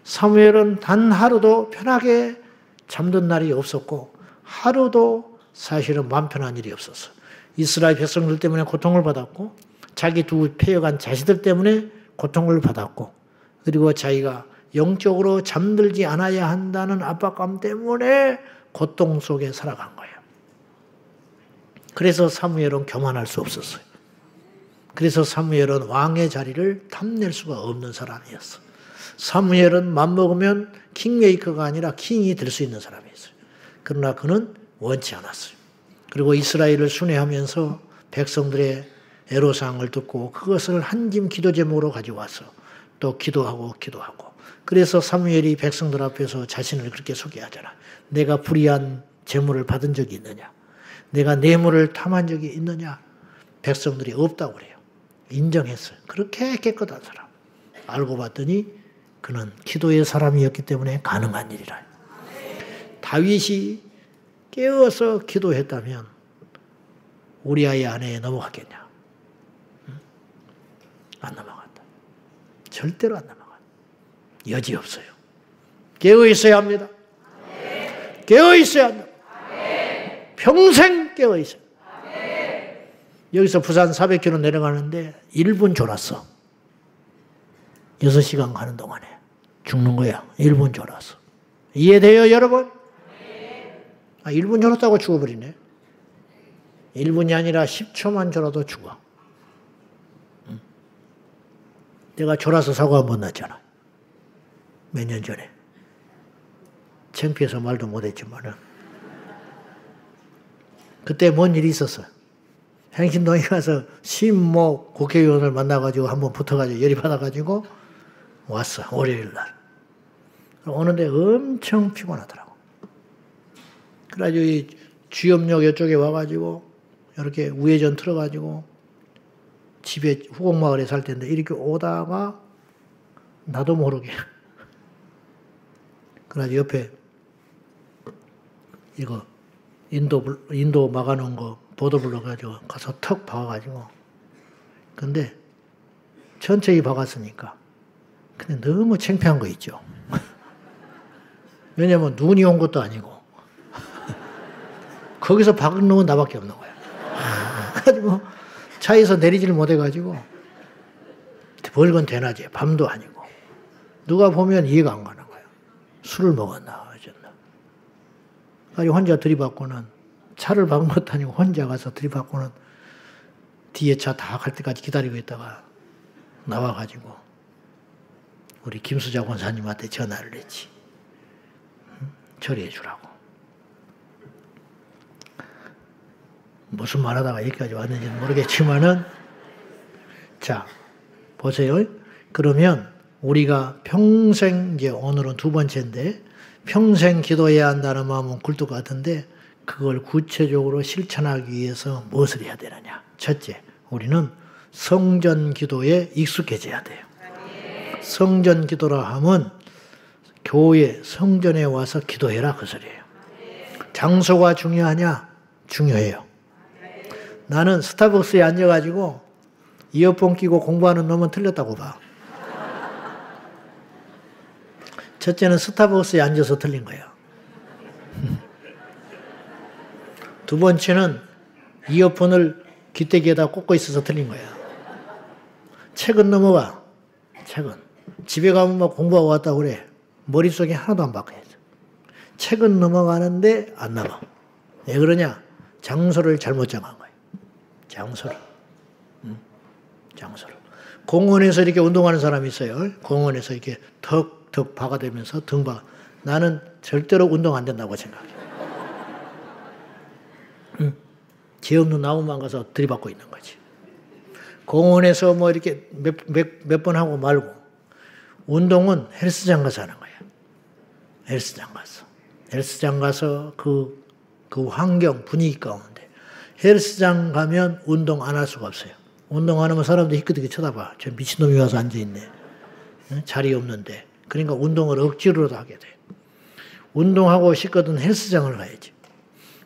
사무엘은 단 하루도 편하게 잠든 날이 없었고 하루도 사실은 마음 편한 일이 없었어요. 이스라엘 백성들 때문에 고통을 받았고 자기 두 패여간 자식들 때문에 고통을 받았고 그리고 자기가 영적으로 잠들지 않아야 한다는 압박감 때문에 고통 속에 살아간 거예요. 그래서 사무엘은 교만할 수 없었어요. 그래서 사무엘은 왕의 자리를 탐낼 수가 없는 사람이었어. 사무엘은 맘먹으면 킹메이커가 아니라 킹이 될 수 있는 사람이었어요. 그러나 그는 원치 않았어요. 그리고 이스라엘을 순회하면서 백성들의 애로사항을 듣고 그것을 한 짐 기도 제목으로 가져와서 또 기도하고 그래서 사무엘이 백성들 앞에서 자신을 그렇게 소개하잖아. 내가 불의한 제물을 받은 적이 있느냐? 내가 뇌물을 탐한 적이 있느냐? 백성들이 없다고 그래요. 인정했어요. 그렇게 깨끗한 사람. 알고 봤더니 그는 기도의 사람이었기 때문에 가능한 일이라. 다윗이 깨어서 기도했다면 우리아의 아내에 넘어갔겠냐? 안 넘어갔다. 절대로 안 넘어가요. 여지 없어요. 깨어 있어야 합니다. 깨어 있어야 합니다. 평생 깨어 있어요. 여기서 부산 400km 내려가는데 1분 졸았어. 6시간 가는 동안에 죽는 거야. 1분 졸았어. 이해돼요, 여러분? 1분 졸았다고 죽어버리네. 1분이 아니라 10초만 졸아도 죽어. 내가 졸아서 사고 한 번 났잖아. 몇 년 전에. 창피해서 말도 못했지만은. 그때 뭔 일이 있었어. 행신동에 가서 신모 국회의원을 만나가지고 한번 붙어가지고 열이 받아가지고 왔어. 월요일 날. 오는데 엄청 피곤하더라고. 그래가지고 이 주염역 이쪽에 와가지고 이렇게 우회전 틀어가지고 집에 후곡마을에 살 텐데 이렇게 오다가 나도 모르게 그래가지고 옆에 이거 인도 막아놓은 거 보도 불러가지고 가서 턱 박아가지고 근데 천천히 박았으니까 근데 너무 창피한 거 있죠. 왜냐면 눈이 온 것도 아니고 거기서 박은 놈은 나밖에 없는 거야. 그래가지고 차에서 내리지를 못해가지고 벌건 대낮에 밤도 아니고 누가 보면 이해가 안 가는 거야. 술을 먹었나 어쨌나. 그래가지고 혼자 들이받고는 차를 박은 것도 아니고 혼자 가서 들이받고는 뒤에 차 다 갈 때까지 기다리고 있다가 나와가지고 우리 김수자 권사님한테 전화를 했지. 처리해 주라고. 무슨 말 하다가 여기까지 왔는지는 모르겠지만은 자 보세요. 그러면 우리가 평생 이제 오늘은 두 번째인데 평생 기도해야 한다는 마음은 굴뚝 같은데 그걸 구체적으로 실천하기 위해서 무엇을 해야 되느냐. 첫째, 우리는 성전 기도에 익숙해져야 돼요. 성전 기도라 하면 교회 성전에 와서 기도해라 그 소리예요. 장소가 중요하냐? 중요해요. 나는 스타벅스에 앉아가지고 이어폰 끼고 공부하는 놈은 틀렸다고 봐. 첫째는 스타벅스에 앉아서 틀린 거예요. 두 번째는 이어폰을 귀때기에다 꽂고 있어서 틀린 거야. 책은 넘어가. 책은. 집에 가면 막 공부하고 왔다고 그래. 머릿속에 하나도 안 박혀야죠. 책은 넘어가는데 안 나가. 왜 그러냐? 장소를 잘못 정한 거예요. 장소를. 장소를. 공원에서 이렇게 운동하는 사람이 있어요. 공원에서 이렇게 턱 박아대면서 등 박아. 나는 절대로 운동 안 된다고 생각해요. 지 없는 나무만 가서 들이받고 있는 거지. 공원에서 뭐 이렇게 몇 번 하고 말고 운동은 헬스장 가서 하는 거야. 헬스장 가서. 헬스장 가서 그 환경, 분위기 가운데. 헬스장 가면 운동 안 할 수가 없어요. 운동 안 하면 사람들이 희끗희끗 쳐다봐. 저 미친놈이 와서 앉아있네. 자리 없는데. 그러니까 운동을 억지로라도 하게 돼. 운동하고 싶거든 헬스장을 가야지.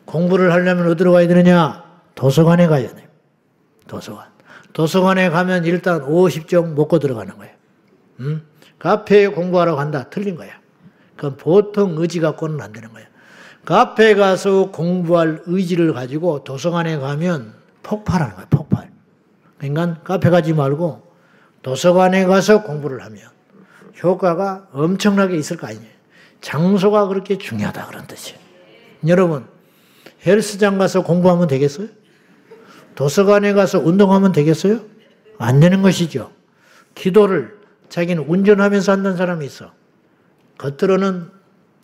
공부를 하려면 어디로 가야 되느냐? 도서관에 가야 돼요. 도서관. 도서관에 가면 일단 50종 먹고 들어가는 거예요. 카페에 공부하러 간다. 틀린 거야. 그건 보통 의지 갖고는 안 되는 거야. 카페에 가서 공부할 의지를 가지고 도서관에 가면 폭발하는 거야. 폭발. 그러니까 카페 가지 말고 도서관에 가서 공부를 하면 효과가 엄청나게 있을 거 아니에요. 장소가 그렇게 중요하다 그런 뜻이에요. 여러분 헬스장 가서 공부하면 되겠어요? 도서관에 가서 운동하면 되겠어요? 안 되는 것이죠. 기도를 자기는 운전하면서 한다는 사람이 있어. 겉으로는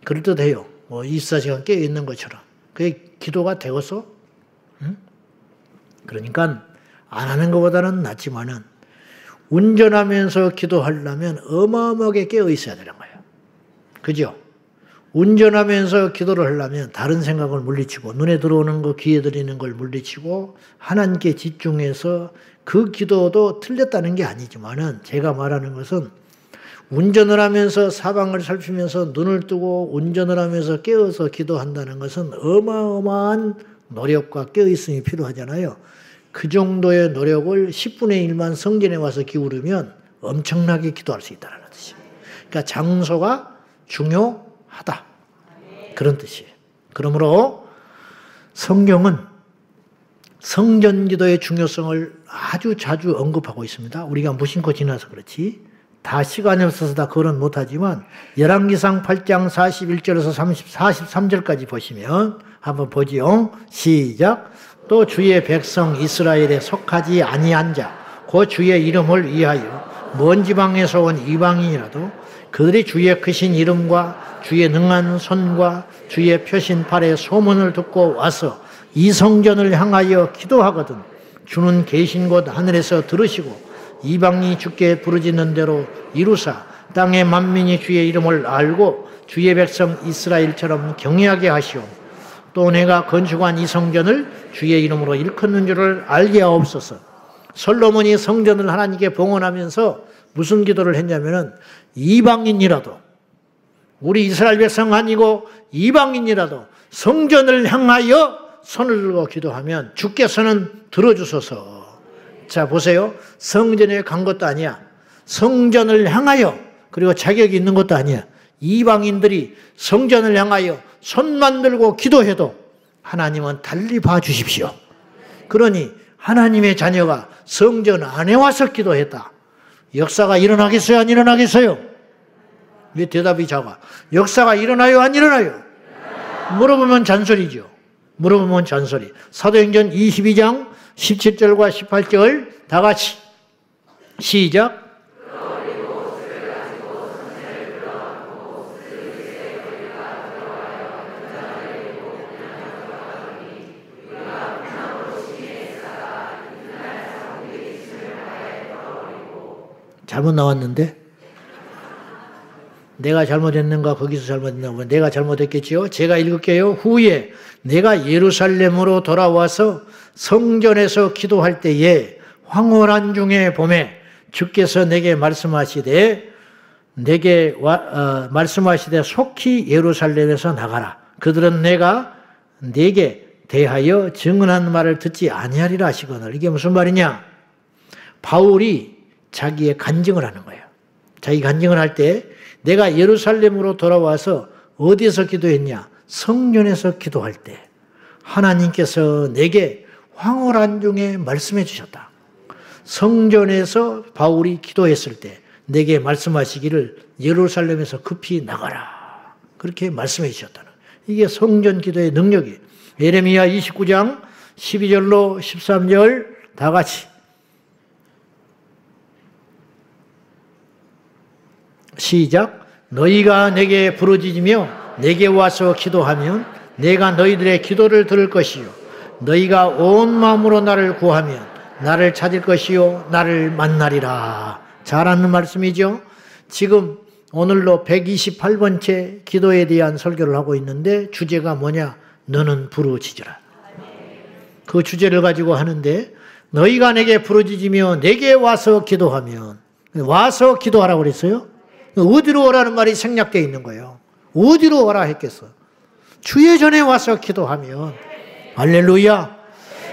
그럴듯해요. 뭐 24시간 깨어 있는 것처럼. 그게 기도가 되겠어? 응? 그러니까 안 하는 것보다는 낫지만은 운전하면서 기도하려면 어마어마하게 깨어 있어야 되는 거예요. 그죠? 운전하면서 기도를 하려면 다른 생각을 물리치고 눈에 들어오는 거, 귀에 들리는 걸 물리치고 하나님께 집중해서 그 기도도 틀렸다는 게 아니지만은 제가 말하는 것은 운전을 하면서 사방을 살피면서 눈을 뜨고 운전을 하면서 깨어서 기도한다는 것은 어마어마한 노력과 깨어있음이 필요하잖아요. 그 정도의 노력을 10분의 1만 성전에 와서 기울이면 엄청나게 기도할 수 있다는 뜻이에요. 그러니까 장소가 중요하다. 그런 뜻이에요. 그러므로 성경은 성전 기도의 중요성을 아주 자주 언급하고 있습니다. 우리가 무심코 지나서 그렇지 다 시간이 없어서 다 그건 못하지만 열왕기상 8장 41절에서 43절까지 보시면 한번 보지요. 시작. 또 주의 백성 이스라엘에 속하지 아니한 자 곧 주의 이름을 위하여 먼 지방에서 온 이방인이라도 그들이 주의 크신 이름과 주의 능한 손과 주의 펴신 팔의 소문을 듣고 와서 이 성전을 향하여 기도하거든 주는 계신 곳 하늘에서 들으시고 이방인이 주께 부르짖는 대로 이루사 땅의 만민이 주의 이름을 알고 주의 백성 이스라엘처럼 경외하게 하시오. 또 내가 건축한 이 성전을 주의 이름으로 일컫는 줄을 알게 하옵소서. 솔로몬이 성전을 하나님께 봉헌하면서 무슨 기도를 했냐면은 이방인이라도 우리 이스라엘 백성 아니고 이방인이라도 성전을 향하여 손을 들고 기도하면 주께서는 들어주소서. 자 보세요. 성전에 간 것도 아니야. 성전을 향하여 그리고 자격이 있는 것도 아니야. 이방인들이 성전을 향하여 손만 들고 기도해도 하나님은 달리 봐주십시오. 그러니 하나님의 자녀가 성전 안에 와서 기도했다. 역사가 일어나겠어요? 안 일어나겠어요? 왜 대답이 작아? 역사가 일어나요? 안 일어나요? 물어보면 잔소리죠. 물어보면 잔소리. 사도행전 22장 17절과 18절 다 같이 시작. 잘못 나왔는데? 내가 잘못했는가 거기서 잘못했는가 내가 잘못했겠지요. 제가 읽을게요. 후에 내가 예루살렘으로 돌아와서 성전에서 기도할 때에 황홀한 중에 봄에 주께서 내게 말씀하시되 말씀하시되 속히 예루살렘에서 나가라. 그들은 내가 네게 대하여 증언한 말을 듣지 아니하리라 하시거늘. 이게 무슨 말이냐? 바울이 자기의 간증을 하는 거예요. 자기 간증을 할 때 내가 예루살렘으로 돌아와서 어디에서 기도했냐? 성전에서 기도할 때 하나님께서 내게 황홀한 중에 말씀해 주셨다. 성전에서 바울이 기도했을 때 내게 말씀하시기를 예루살렘에서 급히 나가라. 그렇게 말씀해 주셨다는. 이게 성전 기도의 능력이에요. 예레미야 29장 12절로 13절 다 같이 시작. 너희가 내게 부르짖으며 내게 와서 기도하면 내가 너희들의 기도를 들을 것이요 너희가 온 마음으로 나를 구하면 나를 찾을 것이요 나를 만나리라. 잘하는 말씀이죠. 지금 오늘로 128번째 기도에 대한 설교를 하고 있는데 주제가 뭐냐? 너는 부르짖으라. 그 주제를 가지고 하는데 너희가 내게 부르짖으며 내게 와서 기도하면 와서 기도하라고 그랬어요. 어디로 오라는 말이 생략되어 있는 거예요. 어디로 오라 했겠어? 주의 전에 와서 기도하면 할렐루야.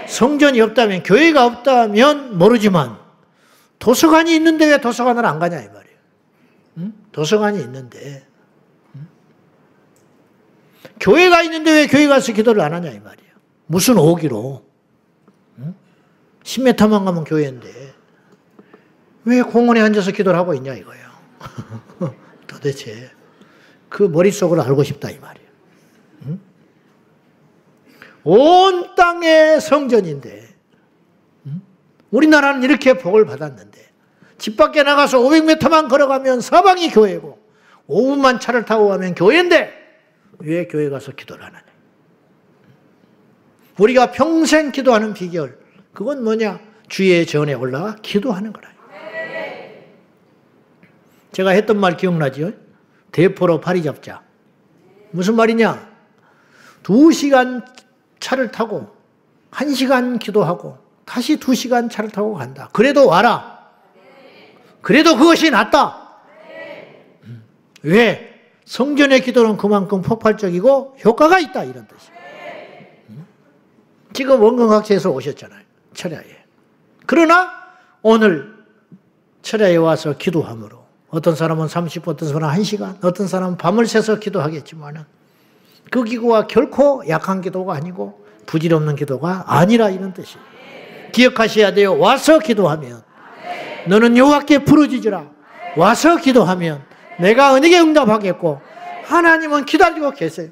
성전이 없다면 교회가 없다면 모르지만 도서관이 있는데 왜 도서관을 안 가냐 이 말이에요. 응? 도서관이 있는데 교회가 있는데 왜 교회 가서 기도를 안 하냐 이 말이에요. 무슨 오기로 10m만 가면 교회인데 왜 공원에 앉아서 기도를 하고 있냐 이거예요. 도대체 그 머릿속으로 알고 싶다 이 말이에요. 응? 온 땅의 성전인데 우리나라는 이렇게 복을 받았는데 집 밖에 나가서 500m만 걸어가면 사방이 교회고 5분만 차를 타고 가면 교회인데 왜 교회 가서 기도를 안 하냐. 우리가 평생 기도하는 비결 그건 뭐냐? 주의 전에 올라가 기도하는 거라. 제가 했던 말 기억나죠? 대포로 파리 잡자. 무슨 말이냐? 2시간 차를 타고 1시간 기도하고 다시 2시간 차를 타고 간다. 그래도 와라. 그래도 그것이 낫다. 왜? 성전의 기도는 그만큼 폭발적이고 효과가 있다 이런 뜻이에요. 지금 원근학자에서 오셨잖아요. 철야에. 그러나 오늘 철야에 와서 기도함으로 어떤 사람은 30분, 어떤 사람은 1시간, 어떤 사람은 밤을 새서 기도하겠지만은 그 기도가 결코 약한 기도가 아니고 부질없는 기도가 아니라 이런 뜻이에요. 기억하셔야 돼요. 와서 기도하면 너는 여호와께 부르짖으라. 와서 기도하면 내가 언약에 응답하겠고 하나님은 기다리고 계세요.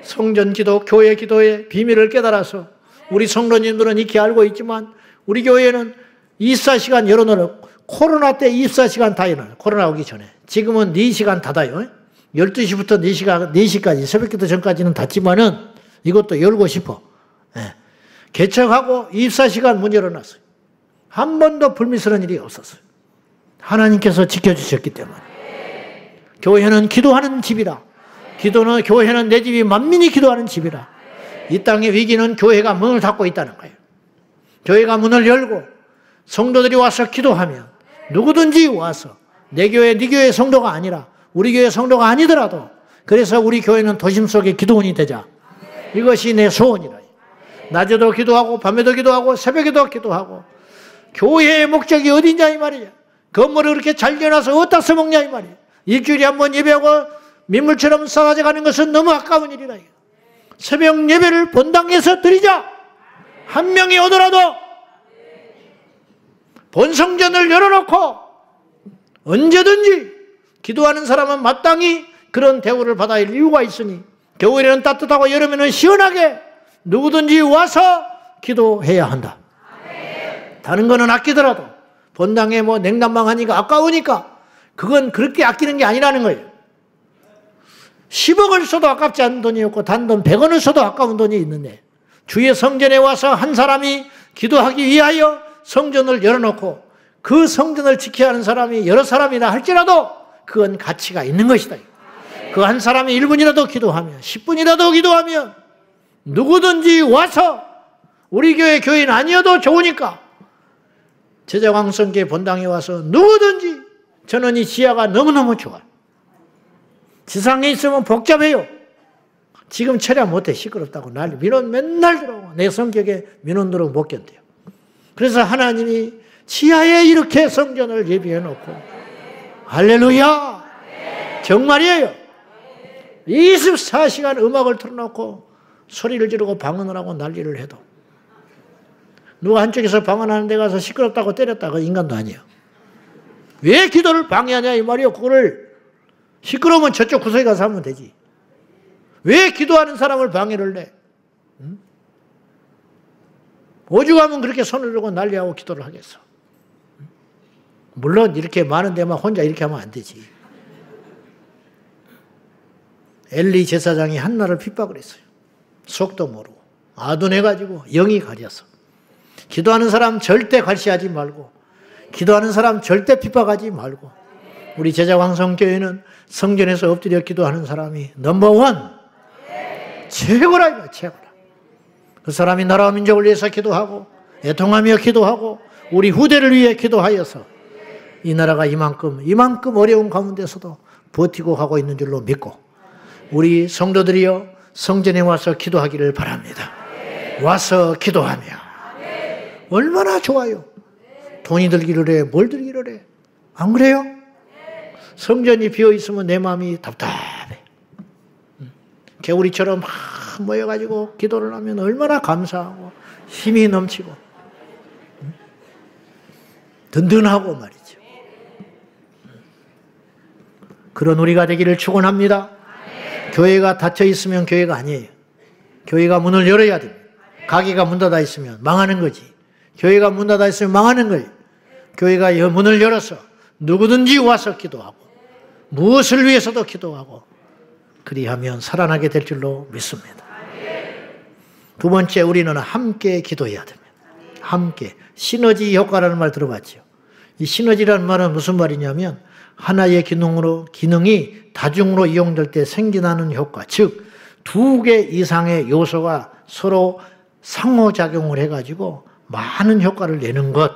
성전 기도, 교회 기도의 비밀을 깨달아서 우리 성도님들은 익히 알고 있지만 우리 교회는 24시간 열어놓고 코로나 때 24시간 다 열어요. 코로나 오기 전에. 지금은 4시간 닫아요. 12시부터 4시까지 새벽기도 전까지는 닫지만은 이것도 열고 싶어. 예. 개척하고 24시간 문 열어놨어요. 한 번도 불미스러운 일이 없었어요. 하나님께서 지켜주셨기 때문에. 교회는 기도하는 집이라. 교회는 내 집이 만민이 기도하는 집이라. 이 땅의 위기는 교회가 문을 닫고 있다는 거예요. 교회가 문을 열고 성도들이 와서 기도하면 누구든지 와서 내 교회, 네 교회 성도가 아니라 우리 교회 성도가 아니더라도 그래서 우리 교회는 도심 속의 기도원이 되자. 이것이 내 소원이라. 낮에도 기도하고 밤에도 기도하고 새벽에도 기도하고 교회의 목적이 어디냐 이 말이야. 건물을 그렇게 잘 지어놔서 어디다 써먹냐 이 말이야. 일주일에 한 번 예배하고 민물처럼 쏟아져 가는 것은 너무 아까운 일이다. 새벽 예배를 본당에서 드리자. 한 명이 오더라도 본성전을 열어놓고 언제든지 기도하는 사람은 마땅히 그런 대우를 받아야 할 이유가 있으니 겨울에는 따뜻하고 여름에는 시원하게 누구든지 와서 기도해야 한다. 다른 거는 아끼더라도 본당에 뭐 냉난방 하니까 아까우니까 그건 그렇게 아끼는 게 아니라는 거예요. 10억을 써도 아깝지 않은 돈이 없고 단돈 100원을 써도 아까운 돈이 있는데 주의 성전에 와서 한 사람이 기도하기 위하여 성전을 열어놓고 그 성전을 지켜야 하는 사람이 여러 사람이나 할지라도 그건 가치가 있는 것이다. 그 한 사람이 1분이라도 기도하면 10분이라도 기도하면 누구든지 와서 우리 교회 교인 아니어도 좋으니까 제자광성교회 본당에 와서 누구든지 저는 이 지하가 너무너무 좋아요. 지상에 있으면 복잡해요. 지금 철야 못해 시끄럽다고 난리. 민원 맨날 들어오고 내 성격에 민원 들어오고 못 견뎌요. 그래서 하나님이 지하에 이렇게 성전을 예비해 놓고 할렐루야 정말이에요. 24시간 음악을 틀어놓고 소리를 지르고 방언을 하고 난리를 해도 누가 한쪽에서 방언하는 데 가서 시끄럽다고 때렸다고 인간도 아니에요. 왜 기도를 방해하냐 이 말이에요. 그거를 시끄러우면 저쪽 구석에 가서 하면 되지. 왜 기도하는 사람을 방해를 내? 응? 오죽하면 그렇게 손을 들고 난리하고 기도를 하겠어. 물론 이렇게 많은 데만 혼자 이렇게 하면 안 되지. 엘리 제사장이 한나를 핍박을 했어요. 속도 모르고 아둔해가지고 영이 가려서. 기도하는 사람 절대 갈시하지 말고 기도하는 사람 절대 핍박하지 말고 우리 제자광성교회는 성전에서 엎드려 기도하는 사람이 넘버원 최고라 이거 최고라. 그 사람이 나라와 민족을 위해서 기도하고 애통하며 기도하고 우리 후대를 위해 기도하여서 이 나라가 이만큼 어려운 가운데서도 버티고 가고 있는 줄로 믿고 우리 성도들이여 성전에 와서 기도하기를 바랍니다. 와서 기도하며 얼마나 좋아요. 돈이 들기를 해 뭘 들기를 해. 안 그래요? 성전이 비어있으면 내 마음이 답답해. 개구리처럼 막 모여가지고 기도를 하면 얼마나 감사하고 힘이 넘치고 든든하고 말이죠. 그런 우리가 되기를 축원합니다. 교회가 닫혀 있으면 교회가 아니에요. 교회가 문을 열어야 됩니다. 가게가 문 닫아 있으면 망하는 거지. 교회가 문 닫아 있으면 망하는 거예요. 교회가 문을 열어서 누구든지 와서 기도하고 무엇을 위해서도 기도하고 그리하면 살아나게 될 줄로 믿습니다. 두 번째, 우리는 함께 기도해야 됩니다. 함께. 시너지 효과라는 말 들어봤죠. 이 시너지라는 말은 무슨 말이냐면 하나의 기능이 다중으로 이용될 때 생겨나는 효과, 즉 두 개 이상의 요소가 서로 상호작용을 해가지고 많은 효과를 내는 것,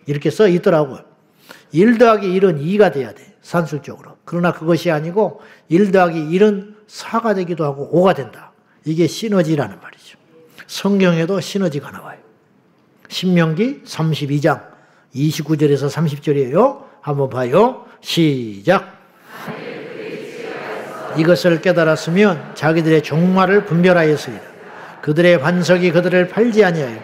이렇게 써 있더라고요. 1 더하기 1은 2가 돼야 돼, 산술적으로. 그러나 그것이 아니고 1 더하기 1은 4가 되기도 하고 5가 된다. 이게 시너지라는 말이죠. 성경에도 시너지가 나와요. 신명기 32장 29절에서 30절이에요. 한번 봐요. 시작. 이것을 깨달았으면 자기들의 종말을 분별하였으리라. 그들의 반석이 그들을 팔지 아니하여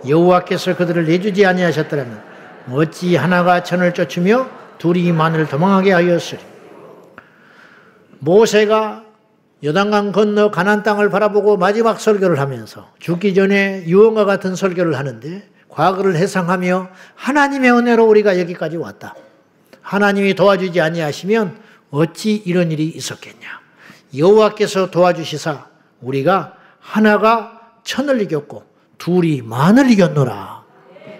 여호와께서 그들을 내주지 아니하셨더라면 어찌 하나가 천을 쫓으며 둘이 만을 도망하게 하였으리. 모세가 요단강 건너 가나안 땅을 바라보고 마지막 설교를 하면서 죽기 전에 유언과 같은 설교를 하는데 과거를 회상하며 하나님의 은혜로 우리가 여기까지 왔다. 하나님이 도와주지 아니하시면 어찌 이런 일이 있었겠냐. 여호와께서 도와주시사 우리가 하나가 천을 이겼고 둘이 만을 이겼노라.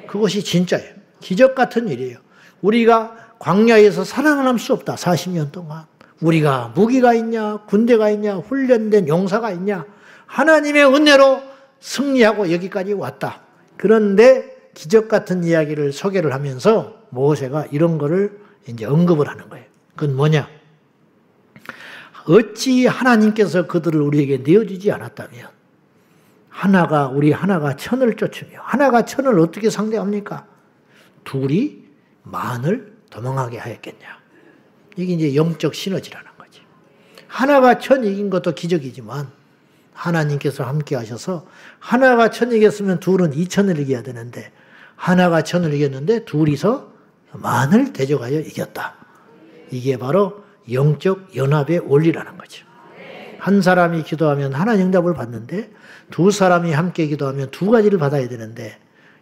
그것이 진짜예요. 기적 같은 일이에요. 우리가 광야에서 살아남을 수 없다. 40년 동안. 우리가 무기가 있냐, 군대가 있냐, 훈련된 용사가 있냐. 하나님의 은혜로 승리하고 여기까지 왔다. 그런데 기적 같은 이야기를 소개를 하면서 모세가 이런 거를 이제 언급을 하는 거예요. 그건 뭐냐? 어찌 하나님께서 그들을 우리에게 내어주지 않았다면 우리 하나가 천을 쫓으며 하나가 천을 어떻게 상대합니까? 둘이 만을 도망하게 하였겠냐. 이게 이제 영적 시너지라는 거지. 하나가 천 이긴 것도 기적이지만 하나님께서 함께 하셔서 하나가 천 이겼으면 둘은 2천을 이겨야 되는데 하나가 천을 이겼는데 둘이서 만을 대적하여 이겼다. 이게 바로 영적 연합의 원리라는 거죠. 한 사람이 기도하면 하나 응답을 받는데 두 사람이 함께 기도하면 두 가지를 받아야 되는데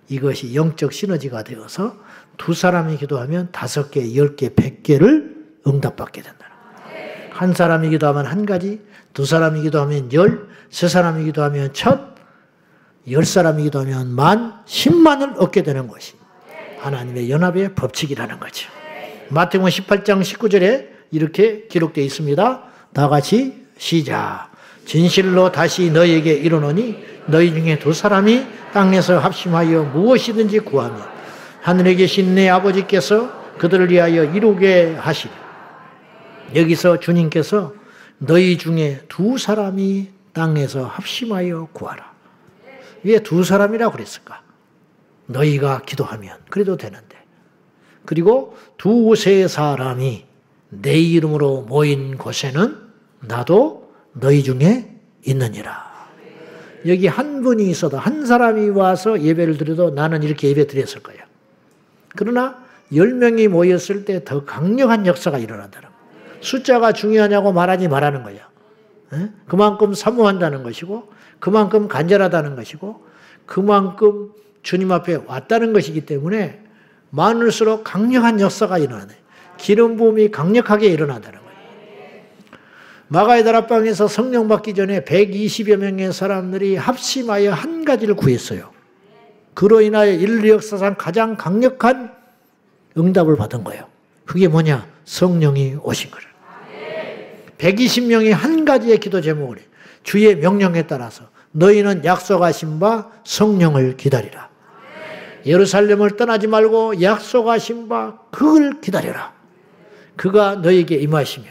이것이 영적 시너지가 되어서 두 사람이 기도하면 5개, 10개, 100개를 응답받게 된다는 거예요. 한 사람이 기도하면 한 가지, 두 사람이 기도하면 10, 세 사람이 기도하면 1000, 10사람이 기도하면 10,000, 10만을 얻게 되는 것이 하나님의 연합의 법칙이라는 거죠. 마태복음 18장 19절에 이렇게 기록되어 있습니다. 다 같이 시작. 진실로 다시 너희에게 이르노니 너희 중에 두 사람이 땅에서 합심하여 무엇이든지 구하면 하늘에 계신 내 아버지께서 그들을 위하여 이루게 하시리. 여기서 주님께서 너희 중에 두 사람이 땅에서 합심하여 구하라. 왜 두 사람이라고 그랬을까? 너희가 기도하면 그래도 되는데. 그리고 두세 사람이 내 이름으로 모인 곳에는 나도 너희 중에 있느니라. 여기 한 분이 있어도 한 사람이 와서 예배를 드려도 나는 이렇게 예배 드렸을 거야. 그러나 10명이 모였을 때 더 강력한 역사가 일어난다는 거야. 숫자가 중요하냐고 말하지 말라는 거야. 그만큼 사모한다는 것이고 그만큼 간절하다는 것이고 그만큼 주님 앞에 왔다는 것이기 때문에 많을수록 강력한 역사가 일어나네. 기름 부음이 강력하게 일어난다는 거예요. 마가의 다락방에서 성령 받기 전에 120여 명의 사람들이 합심하여 한 가지를 구했어요. 그로 인하여 인류 역사상 가장 강력한 응답을 받은 거예요. 그게 뭐냐? 성령이 오신 거예요. 120명이 한 가지의 기도 제목을 해요. 주의 명령에 따라서 너희는 약속하신 바 성령을 기다리라. 예루살렘을 떠나지 말고 약속하신 바 그걸 기다려라. 그가 너희에게 임하시면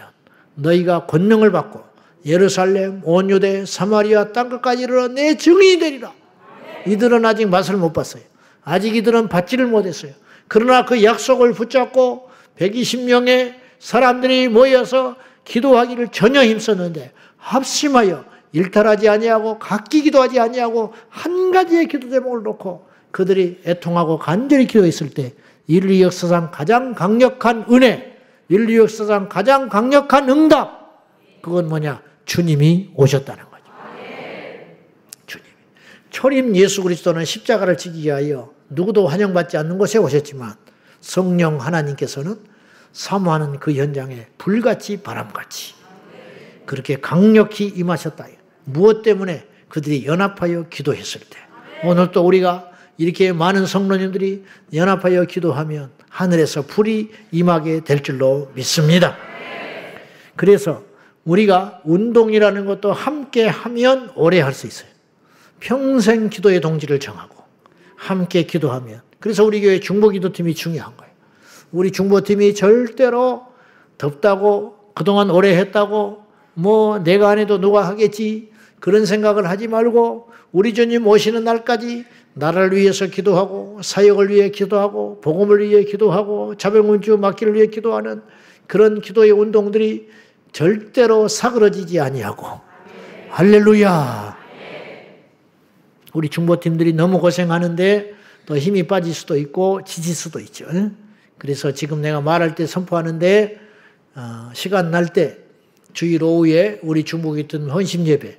너희가 권능을 받고 예루살렘, 온 유대, 사마리아 땅끝까지 이르러 내 증인이 되리라. 이들은 아직 맛을 못 봤어요. 아직 이들은 받지를 못했어요. 그러나 그 약속을 붙잡고 120명의 사람들이 모여서 기도하기를 전혀 힘썼는데 합심하여 일탈하지 아니하고 각기 기도하지 아니하고 한 가지의 기도 제목을 놓고 그들이 애통하고 간절히 기도했을 때 인류 역사상 가장 강력한 은혜, 인류 역사상 가장 강력한 응답, 그건 뭐냐? 주님이 오셨다는 거죠. 주님이. 초림 예수 그리스도는 십자가를 지기 위하여 누구도 환영받지 않는 곳에 오셨지만 성령 하나님께서는 사모하는 그 현장에 불같이 바람같이 그렇게 강력히 임하셨다. 무엇 때문에? 그들이 연합하여 기도했을 때. 오늘 또 우리가 이렇게 많은 성도님들이 연합하여 기도하면 하늘에서 불이 임하게 될 줄로 믿습니다. 그래서 우리가 운동이라는 것도 함께 하면 오래 할 수 있어요. 평생 기도의 동지를 정하고 함께 기도하면. 그래서 우리 교회 중보기도팀이 중요한 거예요. 우리 중보팀이 절대로 덥다고 그동안 오래 했다고 뭐 내가 안 해도 누가 하겠지 그런 생각을 하지 말고 우리 주님 오시는 날까지 나라를 위해서 기도하고 사역을 위해 기도하고 복음을 위해 기도하고 자병문주 막기를 위해 기도하는 그런 기도의 운동들이 절대로 사그러지지 아니하고 할렐루야. 우리 중보팀들이 너무 고생하는데 또 힘이 빠질 수도 있고 지칠 수도 있죠. 그래서 지금 내가 말할 때 선포하는데 시간 날 때 주일 오후에 우리 중복이 있던 헌신예배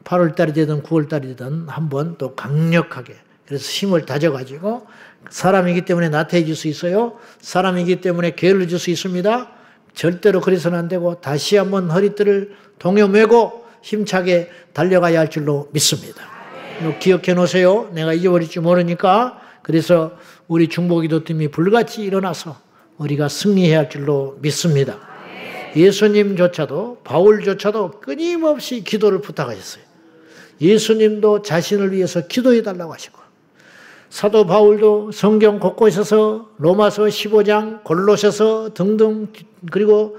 8월달이 되든 9월달이 되든 한번 또 강력하게 그래서 힘을 다져가지고 사람이기 때문에 나태해질 수 있어요. 사람이기 때문에 게을러질 수 있습니다. 절대로 그래서는 안 되고 다시 한번 허리띠를 동여매고 힘차게 달려가야 할 줄로 믿습니다. 기억해 놓으세요. 내가 잊어버릴지 모르니까. 그래서 우리 중보기도팀이 불같이 일어나서 우리가 승리해야 할 줄로 믿습니다. 예수님조차도 바울조차도 끊임없이 기도를 부탁하셨어요. 예수님도 자신을 위해서 기도해 달라고 하시고 사도 바울도 성경 곳곳에서 로마서 15장, 골로새서 등등 그리고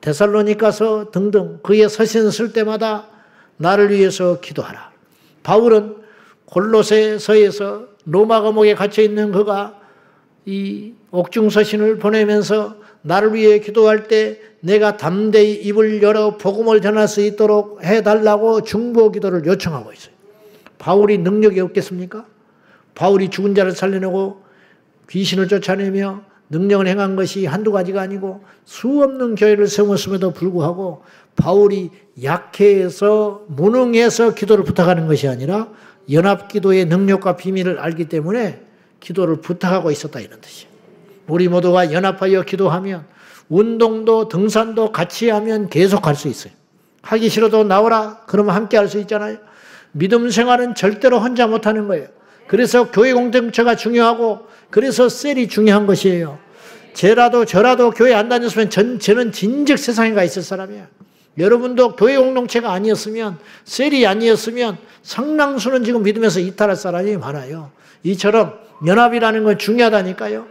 데살로니가서 등등 그의 서신 쓸 때마다 나를 위해서 기도하라. 바울은 골로새서에서 로마 감옥에 갇혀 있는 그가 이 옥중 서신을 보내면서 나를 위해 기도할 때 내가 담대히 입을 열어 복음을 전할 수 있도록 해달라고 중보 기도를 요청하고 있어요. 바울이 능력이 없겠습니까? 바울이 죽은 자를 살려내고 귀신을 쫓아내며 능력을 행한 것이 한두 가지가 아니고 수없는 교회를 세웠음에도 불구하고 바울이 약해서 무능해서 기도를 부탁하는 것이 아니라 연합기도의 능력과 비밀을 알기 때문에 기도를 부탁하고 있었다 이런 뜻이에요. 우리 모두가 연합하여 기도하면 운동도 등산도 같이 하면 계속 할 수 있어요. 하기 싫어도 나오라 그러면 함께 할 수 있잖아요. 믿음 생활은 절대로 혼자 못하는 거예요. 그래서 교회 공동체가 중요하고 그래서 셀이 중요한 것이에요. 쟤라도 저라도 교회 안 다녔으면 저는 진즉 세상에 가 있을 사람이야. 여러분도 교회 공동체가 아니었으면 셀이 아니었으면 상당수는 지금 믿으면서 이탈할 사람이 많아요. 이처럼 연합이라는 건 중요하다니까요.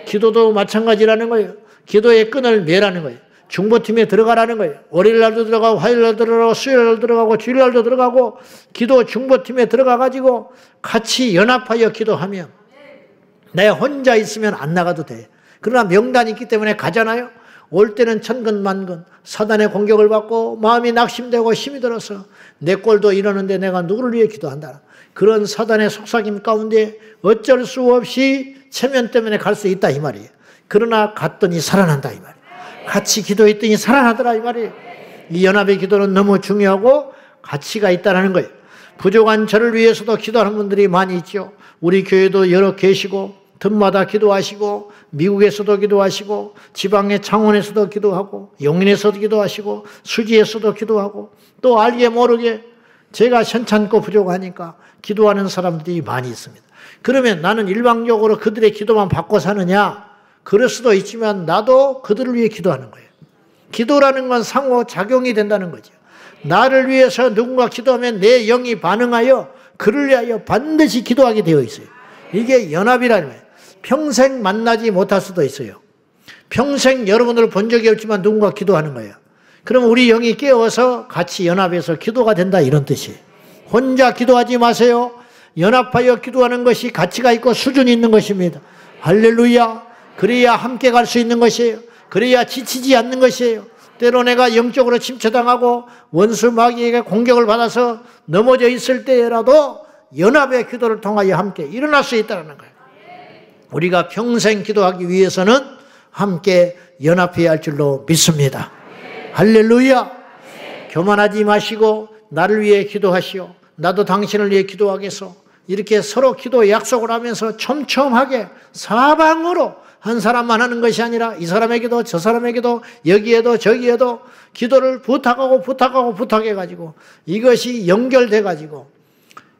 기도도 마찬가지라는 거예요. 기도의 끈을 매라는 거예요. 중보팀에 들어가라는 거예요. 월요일날도 들어가고 화요일날도 들어가고 수요일날도 들어가고 주일날도 들어가고 기도 중보팀에 들어가가지고 같이 연합하여 기도하면 내가 혼자 있으면 안 나가도 돼. 그러나 명단이 있기 때문에 가잖아요. 올 때는 천근만근 사단의 공격을 받고 마음이 낙심되고 힘이 들어서 내 꼴도 이러는데 내가 누구를 위해 기도한다. 그런 사단의 속삭임 가운데 어쩔 수 없이 체면 때문에 갈 수 있다 이 말이에요. 그러나 갔더니 살아난다 이 말이에요. 같이 기도했더니 살아나더라 이 말이에요. 이 연합의 기도는 너무 중요하고 가치가 있다는 거예요. 부족한 저를 위해서도 기도하는 분들이 많이 있죠. 우리 교회도 여러 계시고 틈마다 기도하시고 미국에서도 기도하시고 지방의 창원에서도 기도하고 용인에서도 기도하시고 수지에서도 기도하고 또 알게 모르게 제가 현찮고 부족하니까 기도하는 사람들이 많이 있습니다. 그러면 나는 일방적으로 그들의 기도만 받고 사느냐? 그럴 수도 있지만 나도 그들을 위해 기도하는 거예요. 기도라는 건 상호작용이 된다는 거죠. 나를 위해서 누군가 기도하면 내 영이 반응하여 그를 위하여 반드시 기도하게 되어 있어요. 이게 연합이라는 거예요. 평생 만나지 못할 수도 있어요. 평생 여러분을 본 적이 없지만 누군가 기도하는 거예요. 그럼 우리 영이 깨어서 같이 연합해서 기도가 된다 이런 뜻이에요. 혼자 기도하지 마세요. 연합하여 기도하는 것이 가치가 있고 수준이 있는 것입니다. 할렐루야. 그래야 함께 갈 수 있는 것이에요. 그래야 지치지 않는 것이에요. 때로 내가 영적으로 침체당하고 원수 마귀에게 공격을 받아서 넘어져 있을 때라도 연합의 기도를 통하여 함께 일어날 수 있다는 거예요. 우리가 평생 기도하기 위해서는 함께 연합해야 할 줄로 믿습니다. 할렐루야. 교만하지 마시고 나를 위해 기도하시오. 나도 당신을 위해 기도하겠소. 이렇게 서로 기도 약속을 하면서 촘촘하게 사방으로 한 사람만 하는 것이 아니라 이 사람에게도 저 사람에게도 여기에도 저기에도 기도를 부탁해가지고 이것이 연결돼가지고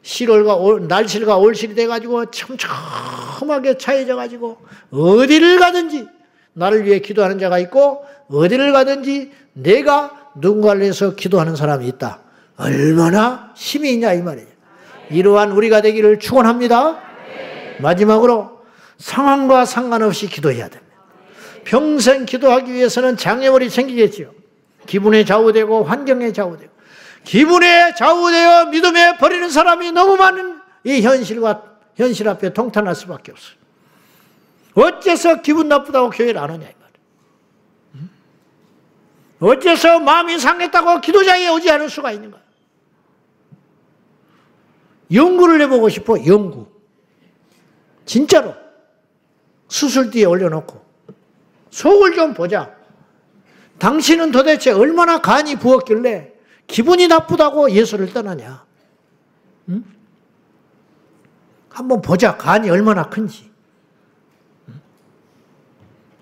7월과 날실과 올실이 돼가지고 촘촘하게 차여져가지고 어디를 가든지 나를 위해 기도하는 자가 있고 어디를 가든지 내가 누군가를 위해서 기도하는 사람이 있다. 얼마나 힘이 있냐 이 말이에요. 이러한 우리가 되기를 축원합니다. 마지막으로 상황과 상관없이 기도해야 됩니다. 평생 기도하기 위해서는 장애물이 생기겠지요. 기분에 좌우되고 환경에 좌우되고 기분에 좌우되어 믿음에 버리는 사람이 너무 많은 이 현실 앞에 통탄할 수밖에 없어요. 어째서 기분 나쁘다고 교회를 안 오냐 이 말이에요. 어째서 마음이 상했다고 기도장에 오지 않을 수가 있는가? 연구를 해보고 싶어. 연구. 진짜로 수술대에 올려놓고 속을 좀 보자. 당신은 도대체 얼마나 간이 부었길래 기분이 나쁘다고 예수를 떠나냐? 응? 한번 보자. 간이 얼마나 큰지.